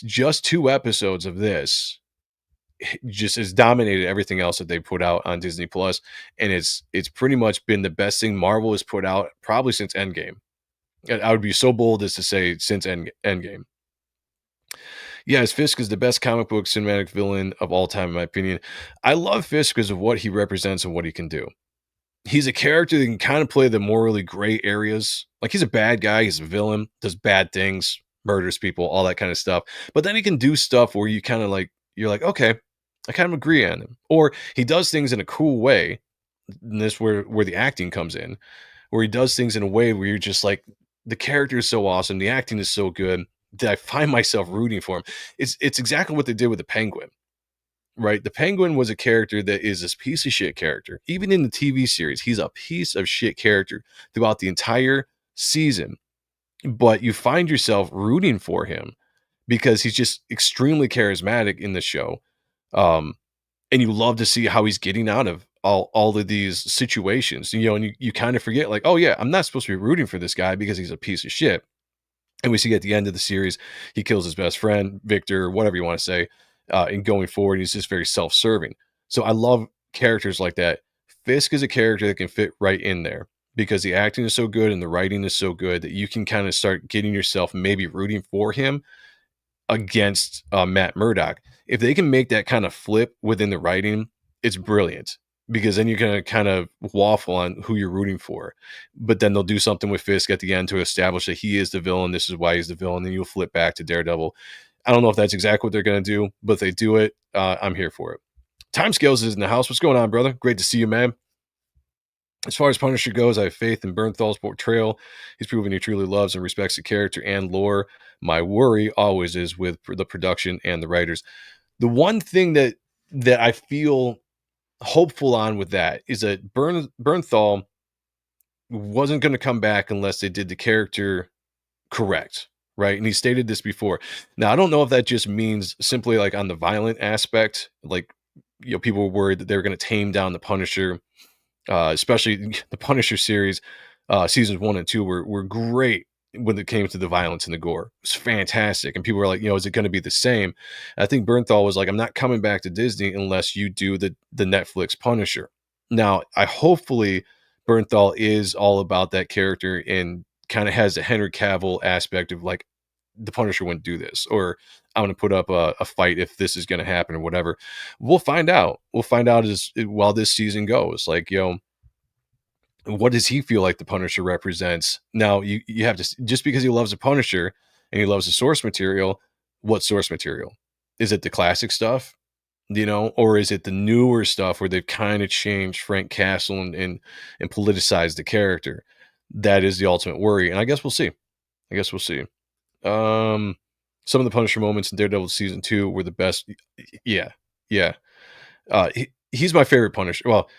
just 2 episodes of this just has dominated everything else that they put out on Disney Plus, and it's pretty much been the best thing Marvel has put out probably since Endgame. I would be so bold as to say since Endgame. Yes, Fisk is the best comic book cinematic villain of all time, in my opinion. I love Fisk because of what he represents and what he can do. he's a character that can kind of play the morally gray areas. Like, he's a bad guy, he's a villain, does bad things, murders people, all that kind of stuff. But then he can do stuff where you kind of like, you're like, okay, I kind of agree on him. Or he does things in a cool way. And this where the acting comes in, where he does things in a way where you're just like, the character is so awesome, the acting is so good that I find myself rooting for him. It's exactly what they did with the Penguin. Right? The Penguin was a character that is this piece of shit character. Even in the TV series, he's a piece of shit character throughout the entire season. But you find yourself rooting for him because he's just extremely charismatic in the show. And you love to see how he's getting out of all of these situations. You know, and you kind of forget, like, oh yeah, I'm not supposed to be rooting for this guy because he's a piece of shit. And we see at the end of the series, he kills his best friend, Victor, whatever you want to say. And going forward, he's just very self-serving. So I love characters like that. Fisk is a character that can fit right in there because the acting is so good and the writing is so good that you can kind of start getting yourself maybe rooting for him against Matt Murdock. If they can make that kind of flip within the writing, it's brilliant, because then you're going to kind of waffle on who you're rooting for. But then they'll do something with Fisk at the end to establish that he is the villain. This is why he's the villain. Then you'll flip back to Daredevil. I don't know if that's exactly what they're going to do, but if they do it, I'm here for it. Timescales is in the house. What's going on, brother? Great to see you, man. As far as Punisher goes, I have faith in Bernthal's portrayal. He's proven he truly loves and respects the character and lore. My worry always is with the production and the writers. The one thing that I feel hopeful on with that is that Bernthal wasn't going to come back unless they did the character correct. Right. And he stated this before. Now, I don't know if that just means simply like on the violent aspect, like, you know, people were worried that they were going to tame down the Punisher, especially the Punisher series. Seasons 1 and 2 were great when it came to the violence and the gore. It was fantastic. And people were like, you know, is it going to be the same? I think Bernthal was like, I'm not coming back to Disney unless you do the Netflix Punisher. Now, hopefully Bernthal is all about that character and kind of has the Henry Cavill aspect of like, the Punisher wouldn't do this, or I'm going to put up a fight if this is going to happen or whatever. We'll find out. We'll find out while this season goes. Like, you know, what does he feel like the Punisher represents? Now, you have to, just because he loves the Punisher and he loves the source material, what source material? Is it the classic stuff? You know, or is it the newer stuff where they've kind of changed Frank Castle and politicized the character? That is the ultimate worry. And I guess we'll see. Some of the Punisher moments in Daredevil season 2 were the best. Yeah. He's my favorite Punisher. Well,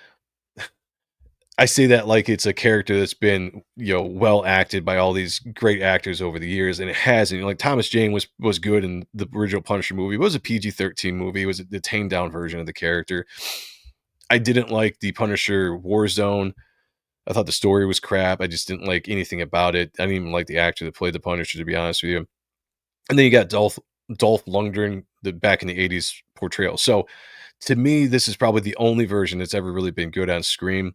I say that like it's a character that's been, you know, well acted by all these great actors over the years, and it hasn't. Like, Thomas Jane was good in the original Punisher movie. It was a PG-13 movie. It was the tamed down version of the character. I didn't like the Punisher Warzone. I thought the story was crap. I just didn't like anything about it. I didn't even like the actor that played the Punisher, to be honest with you. And then you got Dolph Lundgren, back in the 80s portrayal. So to me, this is probably the only version that's ever really been good on screen.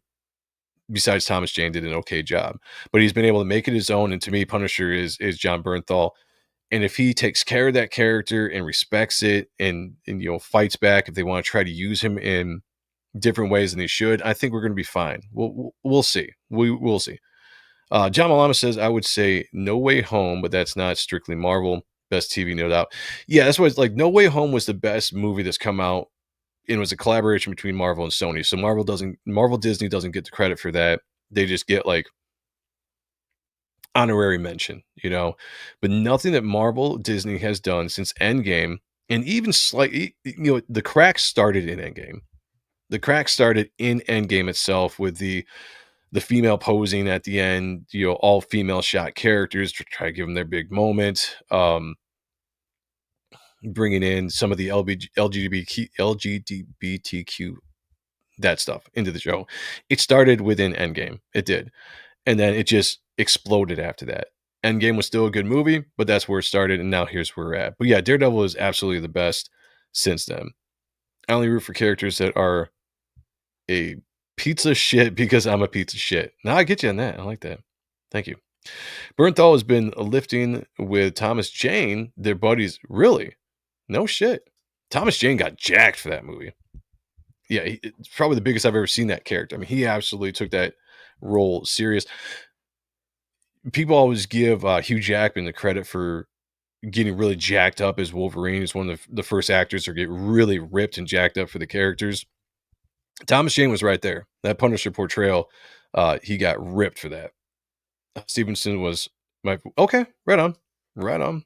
Besides, Thomas Jane did an okay job, but he's been able to make it his own. And to me, Punisher is John Bernthal. And if he takes care of that character and respects it and you know, fights back if they want to try to use him in different ways than they should, I think we're going to be fine. We'll see. We'll see. John Malama says, I would say No Way Home, but that's not strictly Marvel. Best TV, no doubt. Yeah, that's what it's like. No Way Home was the best movie that's come out. It was a collaboration between Marvel and Sony. So Marvel Disney doesn't get the credit for that. They just get like honorary mention, you know. But nothing that Marvel Disney has done since Endgame, and even slightly, you know, the cracks started in Endgame. The cracks started in Endgame itself with the female posing at the end, you know, all female shot characters to try to give them their big moment. Bringing in some of the LGBTQ, that stuff into the show. It started within Endgame. It did. And then it just exploded after that. Endgame was still a good movie, but that's where it started. And now here's where we're at. But yeah, Daredevil is absolutely the best since then. I only root for characters that are a pizza shit because I'm a pizza shit. Now I get you on that. I like that. Thank you. Bernthal has been lifting with Thomas Jane. Their buddies. Really? No shit. Thomas Jane got jacked for that movie. yeah, it's probably the biggest I've ever seen that character. I mean, he absolutely took that role serious. People always give Hugh Jackman the credit for getting really jacked up as Wolverine. He's one of the first actors to get really ripped and jacked up for the characters. Thomas Jane was right there. That Punisher portrayal, he got ripped for that. Stevenson was my okay. Right on, right on.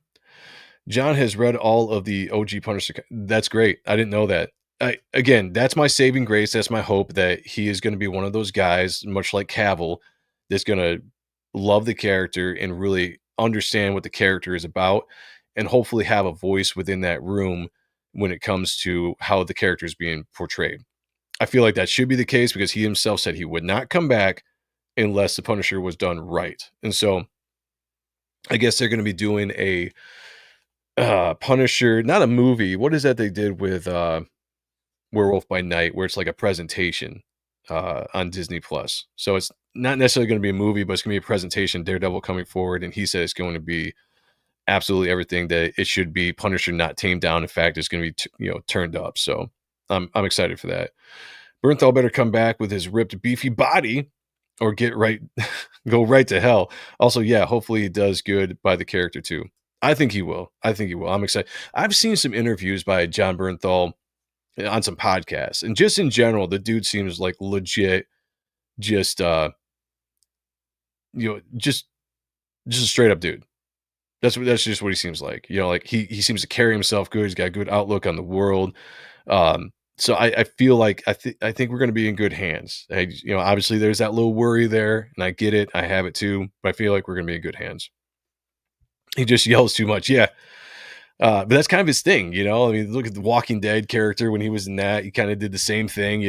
John has read all of the OG Punisher. That's great. I didn't know that. Again, that's my saving grace. That's my hope that he is going to be one of those guys, much like Cavill, that's going to love the character and really understand what the character is about, and hopefully have a voice within that room when it comes to how the character is being portrayed. I feel like that should be the case because he himself said he would not come back unless the Punisher was done right. And so I guess they're going to be doing a Punisher, not a movie. What is that they did with Werewolf by Night, where it's like a presentation on Disney Plus. So it's not necessarily going to be a movie, but it's going to be a presentation. Daredevil coming forward, and he said it's going to be absolutely everything that it should be. Punisher not tamed down. In fact, it's going to be turned up. So I'm excited for that. Bernthal better come back with his ripped, beefy body, or go right to hell. Also, yeah, hopefully he does good by the character too. I think he will. I'm excited. I've seen some interviews by John Bernthal on some podcasts, and just in general, the dude seems like legit, just just a straight up dude. That's just what he seems like. Like he seems to carry himself good. He's got a good outlook on the world. So I feel like I think we're going to be in good hands. Obviously there's that little worry there, and I get it. I have it too, but I feel like we're going to be in good hands. He just yells too much. Yeah. But that's kind of his thing, I mean, look at the Walking Dead character when he was in that. He kind of did the same thing,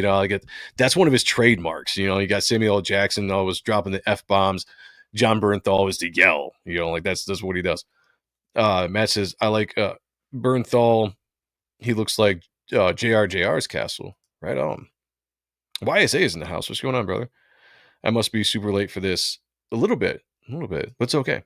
that's one of his trademarks. You got Samuel L. Jackson always dropping the F-bombs. John Bernthal is to yell, that's what he does. Matt says, I like Bernthal. He looks like JR's castle. Right on. YSA is in the house. What's going on, brother? I must be super late for this. A little bit, but it's okay.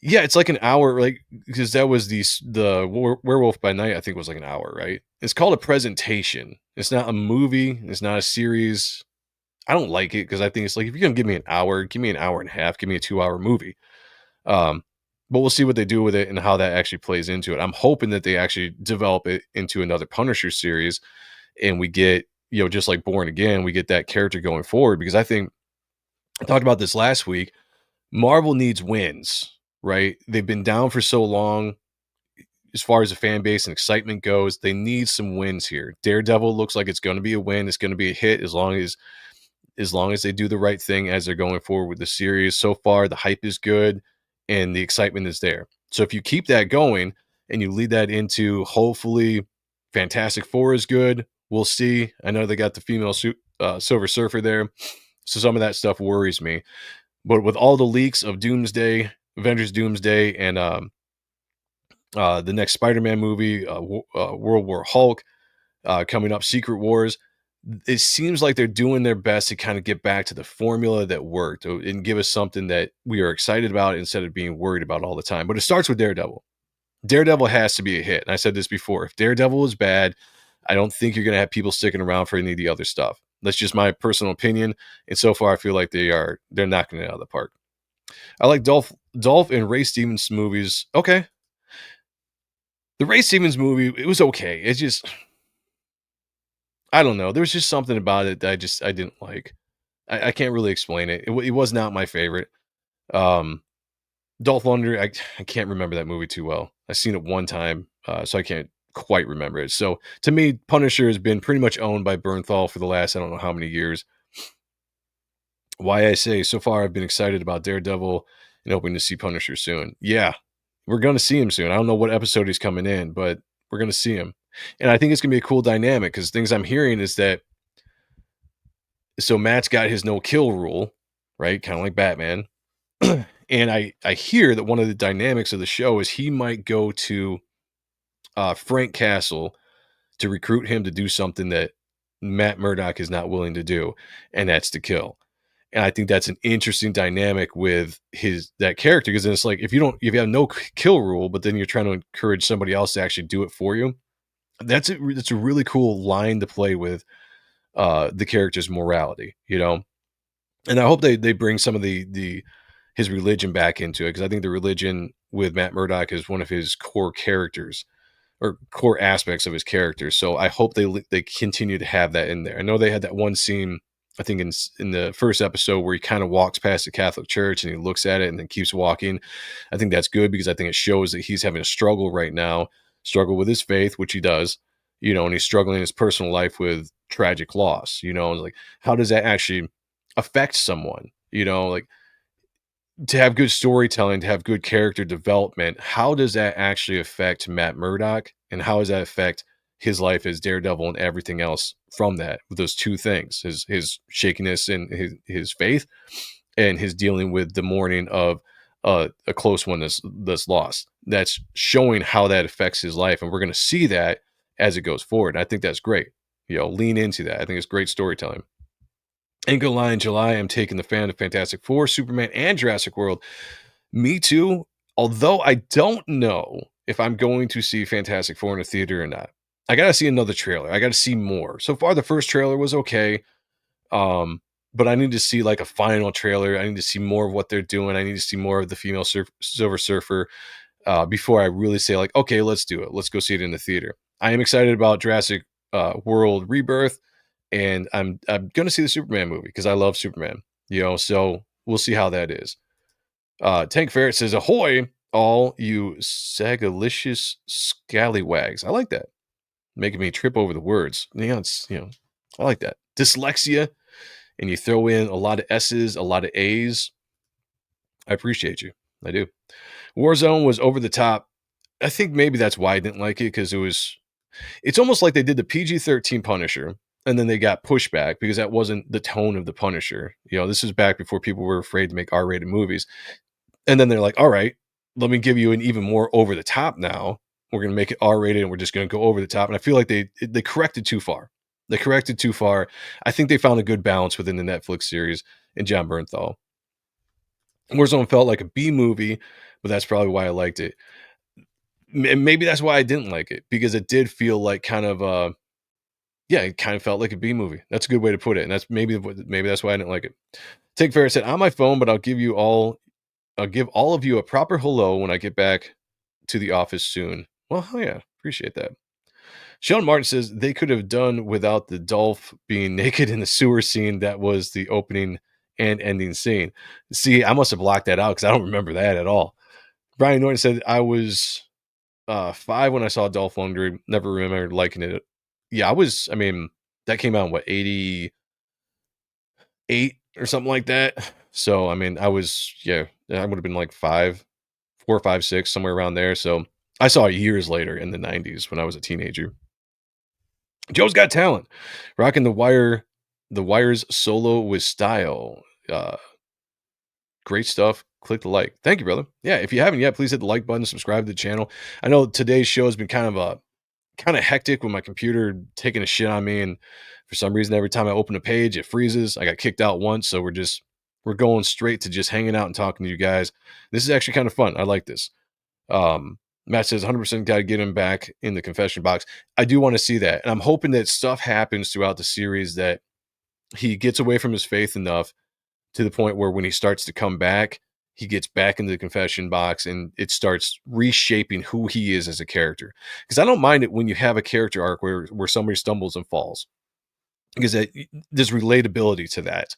Yeah, it's like an hour, because that was the Werewolf by Night, I think was like an hour, right? It's called a presentation. It's not a movie. It's not a series. I don't like it because I think it's like, if you're going to give me an hour, give me an hour and a half, give me a 2-hour movie. But we'll see what they do with it and how that actually plays into it. I'm hoping that they actually develop it into another Punisher series, and we get, just like Born Again, we get that character going forward, because I think I talked about this last week. Marvel needs wins, right? They've been down for so long as far as the fan base and excitement goes. They need some wins here. Daredevil looks like it's going to be a win. It's going to be a hit as long as they do the right thing as they're going forward with the series. So far, the hype is good and the excitement is there. So if you keep that going and you lead that into, hopefully, Fantastic Four is good. We'll see. I know they got the female Silver Surfer there, so some of that stuff worries me. But with all the leaks of Doomsday, Avengers Doomsday, and the next Spider-Man movie, World War Hulk, coming up, Secret Wars, it seems like they're doing their best to kind of get back to the formula that worked and give us something that we are excited about instead of being worried about all the time. But it starts with Daredevil. Daredevil has to be a hit. And I said this before. If Daredevil is bad, I don't think you're going to have people sticking around for any of the other stuff. That's just my personal opinion. And so far, I feel like they're knocking it out of the park. I like Dolph and Ray Stevens movies. Okay. The Ray Stevens movie, it was okay. It's just, I don't know. There was just something about it that I didn't like. I can't really explain it. It was not my favorite. Dolph Lundgren, I can't remember that movie too well. I've seen it one time, so I can't quite remember it. So to me, Punisher has been pretty much owned by Bernthal for the last, I don't know how many years. Why I say, so far I've been excited about Daredevil and hoping to see Punisher soon. Yeah, we're going to see him soon. I don't know what episode he's coming in, but we're going to see him. And I think it's going to be a cool dynamic, because things I'm hearing is that, so Matt's got his no-kill rule, right? Kind of like Batman. And I hear that one of the dynamics of the show is he might go to Frank Castle to recruit him to do something that Matt Murdock is not willing to do, and that's to kill. And I think that's an interesting dynamic with that character, because then it's like, if you have no kill rule, but then you're trying to encourage somebody else to actually do it for you, That's a really cool line to play with the character's morality, you know. And I hope they bring some of the his religion back into it, because I think the religion with Matt Murdock is one of his core characters or core aspects of his character. So I hope they continue to have that in there. I know they had that one scene, I think in the first episode, where he kind of walks past the Catholic Church and he looks at it and then keeps walking. I think that's good, because I think it shows that he's having a struggle right now, struggle with his faith, which he does, you know, and he's struggling in his personal life with tragic loss, you know, like how does that actually affect someone, you know, like to have good storytelling, to have good character development, how does that actually affect Matt Murdock, and how does that affect his life as Daredevil and everything else from that, with those two things, his shakiness and his faith, and his dealing with the mourning of a close one that's lost. That's showing how that affects his life, and we're going to see that as it goes forward. And I think that's great. You know, lean into that. I think it's great storytelling. Ain't gonna lie, in July, I'm taking the fan of Fantastic Four, Superman, and Jurassic World. Me too. Although I don't know if I'm going to see Fantastic Four in a theater or not. I gotta see another trailer. I gotta see more. So far, the first trailer was okay. But I need to see like a final trailer. I need to see more of what they're doing. I need to see more of the female Silver Surfer before I really say like, okay, let's do it. Let's go see it in the theater. I am excited about Jurassic World Rebirth, and I'm going to see the Superman movie because I love Superman. You know, so we'll see how that is. Tank Ferret says, "Ahoy, all you sagalicious scallywags." I like that, making me trip over the words. I like that. Dyslexia, and you throw in a lot of S's, a lot of A's. I appreciate you. I do. Warzone was over the top. I think maybe that's why I didn't like it, because it's almost like they did the PG-13 Punisher, and then they got pushback because that wasn't the tone of the Punisher. You know, this is back before people were afraid to make R-rated movies. And then they're like, all right, let me give you an even more over the top now. We're going to make it R-rated, and we're just going to go over the top. And I feel like they corrected too far. They corrected too far. I think they found a good balance within the Netflix series and John Bernthal. Warzone felt like a B movie, but that's probably why I liked it. And maybe that's why I didn't like it, because it did feel like kind of it kind of felt like a B movie. That's a good way to put it. And that's maybe that's why I didn't like it. Take Ferris said, on my phone, but I'll give all of you a proper hello when I get back to the office soon. Well, hell yeah, appreciate that. Sean Martin says they could have done without the Dolph being naked in the sewer scene. That was the opening and ending scene. See, I must have blocked that out because I don't remember that at all. Brian Norton said, I was 5 when I saw Dolph Lundgren. Never remembered liking it. Yeah, that came out in what, 88 or something like that. So, I would have been like 4 or 5, 6, somewhere around there. So I saw it years later in the 90s when I was a teenager. Joe's Got Talent, rocking the Wire's solo with style. Great stuff. Click the like. Thank you, brother. Yeah, if you haven't yet, please hit the like button, subscribe to the channel. I know today's show has been kind of hectic with my computer taking a shit on me, and for some reason, every time I open a page, it freezes. I got kicked out once, so we're going straight to just hanging out and talking to you guys. This is actually kind of fun. I like this. Matt says 100% got to get him back in the confession box. I do want to see that. And I'm hoping that stuff happens throughout the series, that he gets away from his faith enough to the point where when he starts to come back, he gets back into the confession box and it starts reshaping who he is as a character. Because I don't mind it when you have a character arc where somebody stumbles and falls, because there's relatability to that.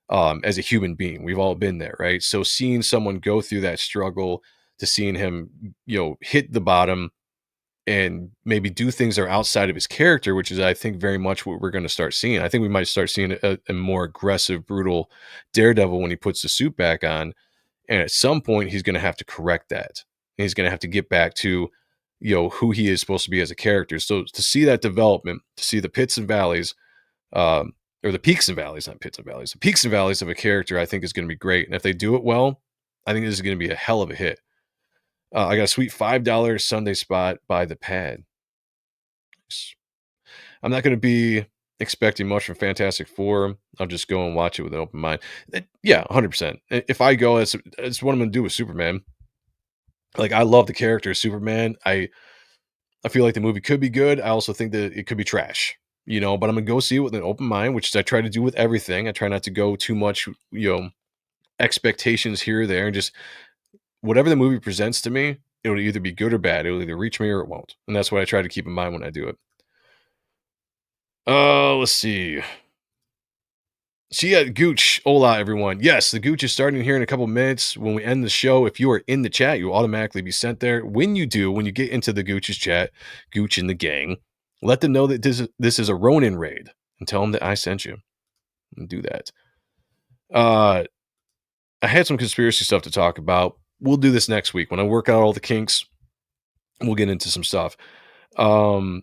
As a human being, we've all been there, right? So seeing someone go through that struggle, to seeing him, hit the bottom and maybe do things that are outside of his character, which is, I think, very much what we're going to start seeing. I think we might start seeing a more aggressive, brutal Daredevil when he puts the suit back on. And at some point, he's going to have to correct that. And he's going to have to get back to, who he is supposed to be as a character. So to see that development, to see the pits and valleys, or the peaks and valleys, not pits and valleys, the peaks and valleys of a character, I think is going to be great. And if they do it well, I think this is going to be a hell of a hit. I got a sweet $5 Sunday spot by the Pad. I'm not going to be expecting much from Fantastic Four. I'll just go and watch it with an open mind. Yeah, 100%. If I go, it's what I'm going to do with Superman. Like, I love the character of Superman. I I feel like the movie could be good. I also think that it could be trash, but I'm gonna go see it with an open mind, which is I try to do with everything. I try not to go too much, expectations here or there, and just whatever the movie presents to me, it'll either be good or bad. It'll either reach me or it won't. And that's what I try to keep in mind when I do it. Let's see. Gooch. Hola, everyone. Yes, the Gooch is starting here in a couple minutes. When we end the show, if you are in the chat, you'll automatically be sent there. When you get into the Gooch's chat, Gooch and the gang, let them know that this is a Ronin raid and tell them that I sent you. And do that. I had some conspiracy stuff to talk about. We'll do this next week. When I work out all the kinks, we'll get into some stuff. A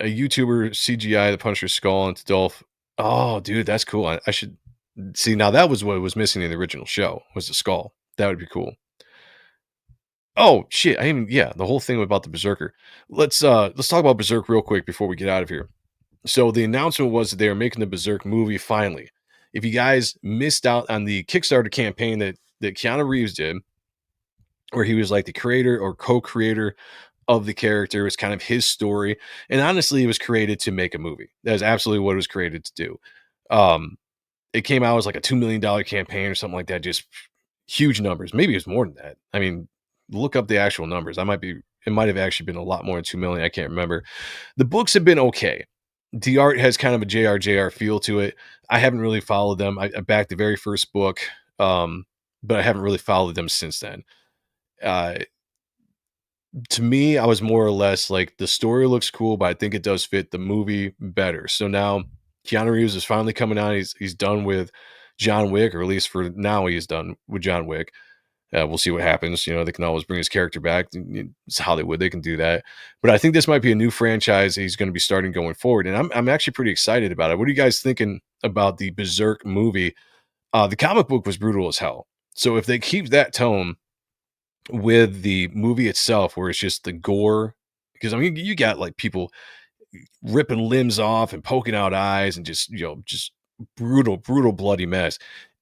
YouTuber CGI the Punisher's skull into Dolph. Oh, dude, that's cool. I should see. Now that was what was missing in the original show, was the skull. That would be cool. Oh shit! The whole thing about the Berserker. Let's talk about Berserk real quick before we get out of here. So the announcement was that they are making the Berserk movie finally. If you guys missed out on the Kickstarter campaign that Keanu Reeves did, where he was like the creator or co-creator of the character, it was kind of his story, and honestly, it was created to make a movie. That is absolutely what it was created to do. It came out as like a $2 million campaign or something like that, just huge numbers. Maybe it was more than that. I mean, look up the actual numbers. It might have actually been a lot more than 2 million. I can't remember. The books have been okay. The art has kind of a JRJR feel to it. I haven't really followed them. I backed the very first book, but I haven't really followed them since then. To me, I was more or less like, the story looks cool, but I think it does fit the movie better. So now Keanu Reeves is finally coming out. He's done with John Wick, or at least for now, he is done with John Wick. We'll see what happens. They can always bring his character back. It's Hollywood; they can do that. But I think this might be a new franchise he's going to be starting going forward, and I'm actually pretty excited about it. What are you guys thinking about the Berserk movie? The comic book was brutal as hell. So if they keep that tone with the movie itself, where it's just the gore, because I mean, you got like people ripping limbs off and poking out eyes and just brutal bloody mess.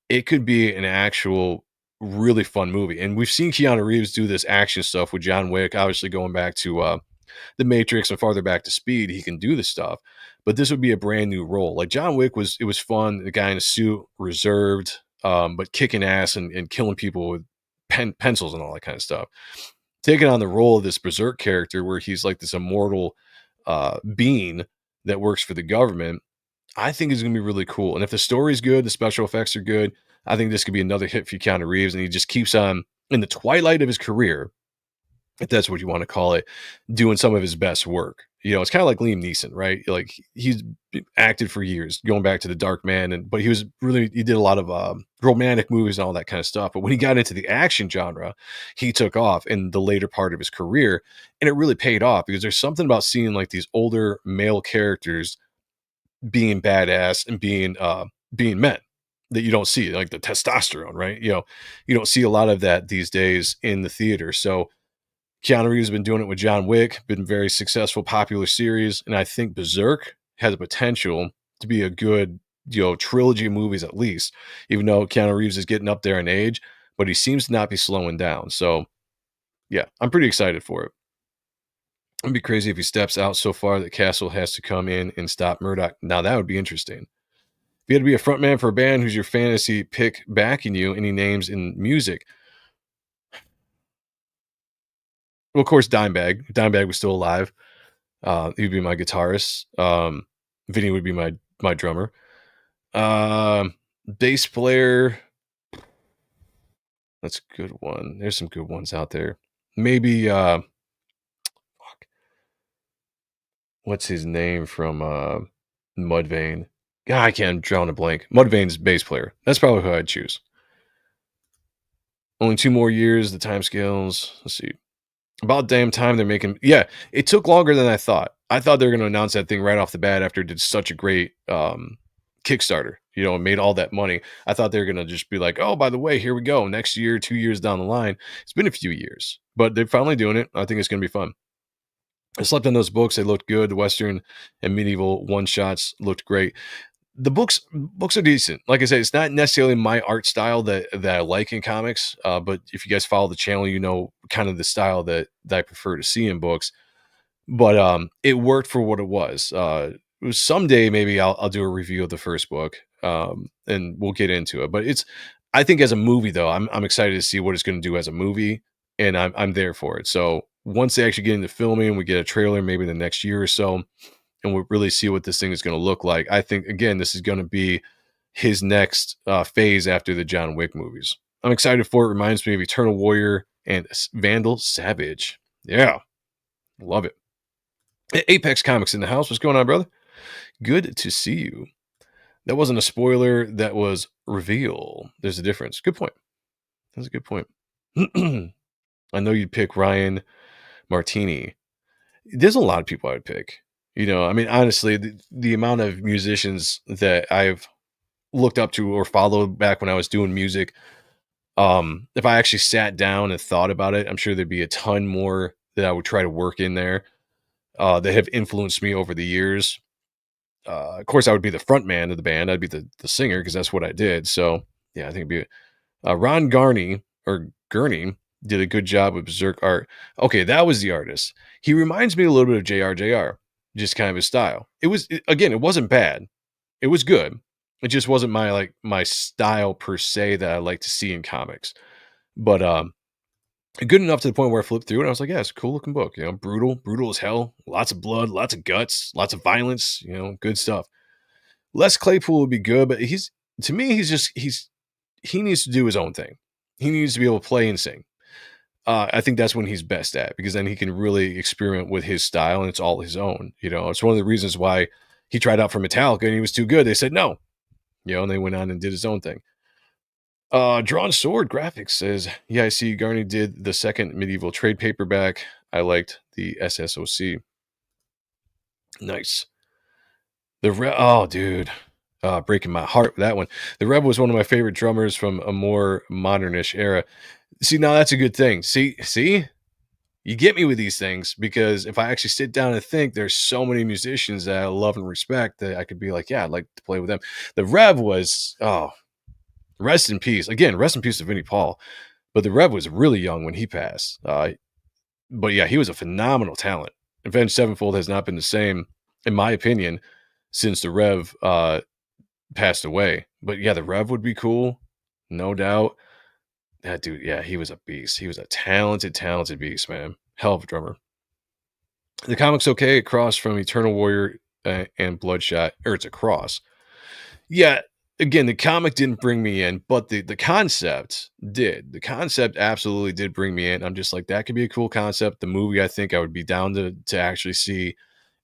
It could be an actual really fun movie. And we've seen Keanu Reeves do this action stuff with John Wick, obviously going back to the Matrix and farther back to Speed. He can do this stuff, but this would be a brand new role. Like John Wick was fun. The guy in a suit, reserved, but kicking ass and killing people with pencils and all that kind of stuff. Taking on the role of this Berserk character, where he's like this immortal being that works for the government, I think is going to be really cool. And if the story's good, the special effects are good, I think this could be another hit for Keanu Reeves. And he just keeps on, in the twilight of his career, if that's what you want to call it, doing some of his best work. It's kind of like Liam Neeson, right? Like, he's acted for years, going back to The Dark Man, but he did a lot of romantic movies and all that kind of stuff. But when he got into the action genre, he took off in the later part of his career, and it really paid off, because there's something about seeing like these older male characters being badass and being men that you don't see, like the testosterone, right? You don't see a lot of that these days in the theater. So Keanu Reeves has been doing it with John Wick, been very successful, popular series. And I think Berserk has the potential to be a good, trilogy of movies at least, even though Keanu Reeves is getting up there in age, but he seems to not be slowing down. So yeah, I'm pretty excited for it. It'd be crazy if he steps out so far that Castle has to come in and stop Murdoch. Now that would be interesting. If you had to be a frontman for a band, who's your fantasy pick backing you? Any names in music? Well, of course, Dimebag. If Dimebag was still alive, he would be my guitarist. Vinny would be my drummer. Bass player. That's a good one. There's some good ones out there. Maybe what's his name from Mudvayne? God, I can't draw on a blank. Mudvayne's bass player. That's probably who I'd choose. Only 2 more years. The time scales. Let's see. About damn time they're making. Yeah, it took longer than I thought. I thought they were going to announce that thing right off the bat after it did such a great Kickstarter, and made all that money. I thought they were going to just be like, oh, by the way, here we go. Next year, 2 years down the line. It's been a few years, but they're finally doing it. I think it's going to be fun. I slept on those books. They looked good. The Western and medieval one-shots looked great. The books are decent. Like I said, it's not necessarily my art style that I like in comics. But if you guys follow the channel, kind of the style that I prefer to see in books. but it worked for what it was. Someday maybe I'll do a review of the first book, and we'll get into it. But I think as a movie though, I'm excited to see what it's going to do as a movie, and I'm there for it. So once they actually get into filming, we get a trailer maybe the next year or so, and we'll really see what this thing is going to look like. I think again, this is going to be his next phase after the John Wick movies. I'm excited for it. Reminds me of Eternal Warrior and Vandal Savage. Yeah, love it. Apex Comics in the house. What's going on, brother? Good to see you. That wasn't a spoiler. That was reveal. There's a difference. Good point. That's a good point. I know you'd pick Ryan Martini. There's a lot of people I would pick. I mean, honestly, the amount of musicians that I've looked up to or followed back when I was doing music, if I actually sat down and thought about it, I'm sure there'd be a ton more that I would try to work in there that have influenced me over the years. Of course, I would be the front man of the band. I'd be the singer because that's what I did. So, yeah, I think it'd be Ron Gurney did a good job with Berserk art. Okay, that was the artist. He reminds me a little bit of JR, just kind of his style. It wasn't bad. It was good. It just wasn't my style per se that I like to see in comics. But good enough to the point where I flipped through it and I was like, yeah, it's a cool looking book. Brutal as hell, lots of blood, lots of guts, lots of violence, good stuff. Les Claypool would be good, but he needs to do his own thing. He needs to be able to play and sing. I think that's when he's best at, because then he can really experiment with his style and it's all his own. It's one of the reasons why he tried out for Metallica and he was too good. They said no, and they went on and did his own thing. Drawn Sword Graphics says, yeah, I see Garney did the second medieval trade paperback. I liked the SSOC. Nice. Oh, dude. Breaking my heart with that one. The Rev was one of my favorite drummers from a more modernish era. See, now that's a good thing. See, you get me with these things, because if I actually sit down and think, there's so many musicians that I love and respect that I could be like, yeah, I'd like to play with them. The Rev was, rest in peace. Again, rest in peace to Vinnie Paul. But the Rev was really young when he passed. But yeah, he was a phenomenal talent. Avenged Sevenfold has not been the same, in my opinion, since the Rev passed away. But yeah, the Rev would be cool, no doubt. That dude, yeah, he was a beast. He was a talented beast, man. Hell of a drummer. The comic's okay across from Eternal Warrior and Bloodshot, or it's a cross. Yeah, again, the comic didn't bring me in, but the concept did. The concept absolutely did bring me in. I'm just like, that could be a cool concept. The movie, I think I would be down to actually see.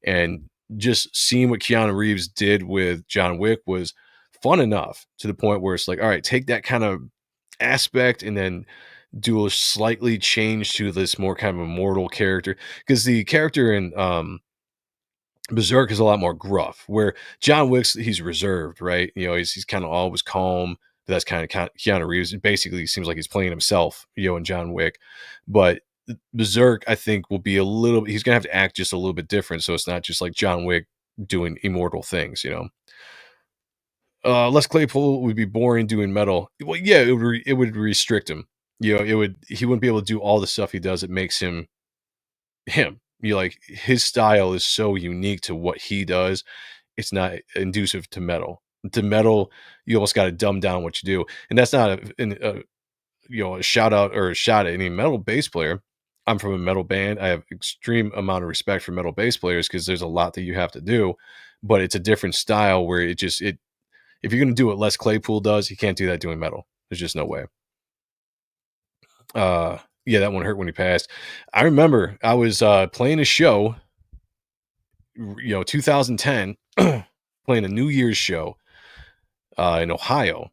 And just seeing what Keanu Reeves did with John Wick was fun enough, to the point where it's like, all right, take that kind of aspect and then do a slightly change to this more kind of immortal character, because the character in BRZRK is a lot more gruff, where John Wick's, he's reserved, right? He's kind of always calm. But that's kind of Keanu Reeves. It basically seems like he's playing himself, in John Wick. But BRZRK, I think, will be he's gonna have to act just a little bit different, so it's not just like John Wick doing immortal things. Les Claypool would be boring doing metal. Well, yeah, it would restrict him. He wouldn't be able to do all the stuff he does. It makes him. His style is so unique to what he does. It's not inducive to metal. To metal, you almost got to dumb down what you do, and that's not a shout out or a shot at any metal bass player. I'm from a metal band. I have extreme amount of respect for metal bass players, because there's a lot that you have to do, but it's a different style where if you're going to do what Les Claypool does, you can't do that doing metal. There's just no way. Yeah, that one hurt when he passed. I remember I was playing a show, 2010, playing a New Year's show in Ohio.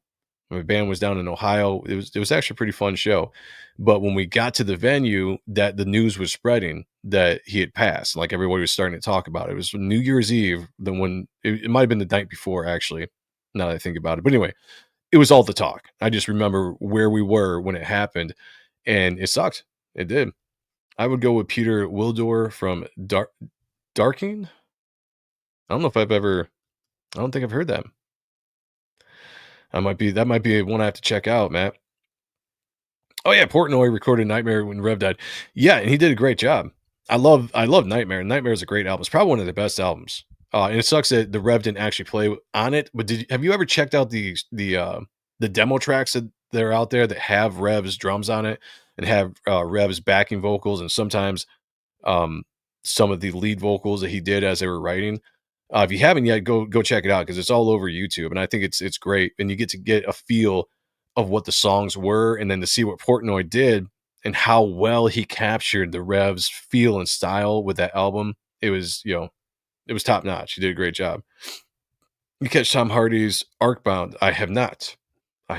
My band was down in Ohio. It was actually a pretty fun show. But when we got to the venue, that the news was spreading that he had passed. Like, everybody was starting to talk about it. It was New Year's Eve. It might have been the night before, actually, now that I think about it. But anyway, it was all the talk. I just remember where we were when it happened, and it sucked. It did. I would go with Peter Wildor from Darking. I don't think I've heard that. That might be one I have to check out, Matt. Oh yeah, Portnoy recorded Nightmare when Rev died. Yeah, and he did a great job. I love Nightmare. Nightmare is a great album. It's probably one of the best albums. And it sucks that the Rev didn't actually play on it. But have you ever checked out the demo tracks that are out there that have Rev's drums on it and have Rev's backing vocals and sometimes some of the lead vocals that he did as they were writing? If you haven't yet, go check it out because it's all over YouTube, and I think it's great. And you get to get a feel of what the songs were, and then to see what Portnoy did and how well he captured the Rev's feel and style with that album. It was top notch. He did a great job. You catch Tom Hardy's Arcbound. I have not. I'll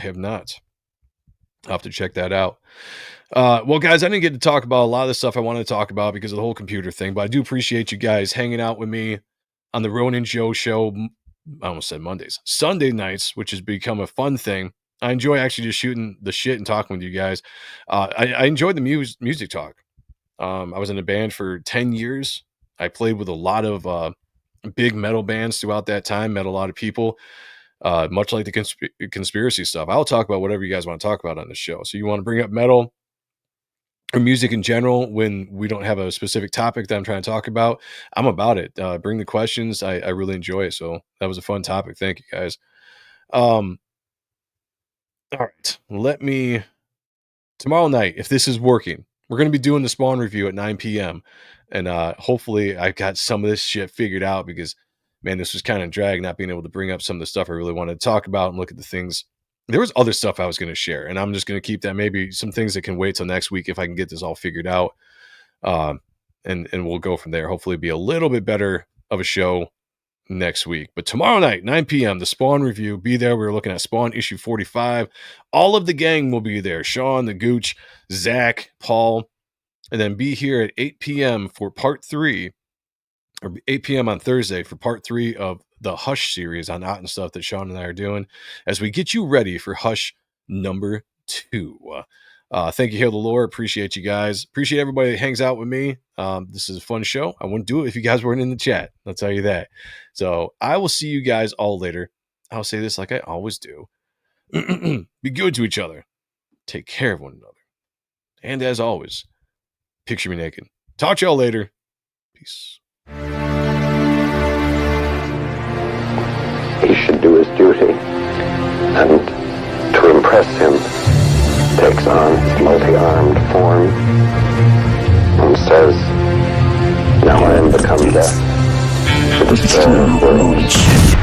have to check that out. Well, guys, I didn't get to talk about a lot of the stuff I wanted to talk about because of the whole computer thing, but I do appreciate you guys hanging out with me on the Ronin Joe show. I almost said Mondays, Sunday nights, which has become a fun thing. I enjoy actually just shooting the shit and talking with you guys. I enjoyed the music talk. I was in a band for 10 years. I played with a lot of big metal bands throughout that time, met a lot of people, much like the conspiracy stuff. I'll talk about whatever you guys want to talk about on the show. So you want to bring up metal or music in general when we don't have a specific topic that I'm trying to talk about, I'm about it. Bring the questions. I really enjoy it. So that was a fun topic. Thank you, guys. All right. Tomorrow night, if this is working, we're going to be doing the Spawn review at 9 p.m. And hopefully I got some of this shit figured out because, man, this was kind of drag not being able to bring up some of the stuff I really wanted to talk about and look at the things. There was other stuff I was going to share, and I'm just going to keep that. Maybe some things that can wait till next week if I can get this all figured out. And we'll go from there. Hopefully be a little bit better of a show next week. But tomorrow night, 9 p.m., the Spawn review. Be there. We're looking at Spawn issue 45. All of the gang will be there. Sean, the Gooch, Zach, Paul. And then be here at 8 p.m. for part 3, or 8 p.m. on Thursday for part 3 of the Hush series on Ott and stuff that Sean and I are doing as we get you ready for Hush number 2. Thank you, Hail the Lord. Appreciate you guys. Appreciate everybody that hangs out with me. This is a fun show. I wouldn't do it if you guys weren't in the chat. I'll tell you that. So I will see you guys all later. I'll say this like I always do. Be good to each other. Take care of one another. And as always, picture me naked. Talk to y'all later. Peace. He should do his duty, and to impress him, takes on his multi-armed form and says, "Now I am become death, to destroy the world."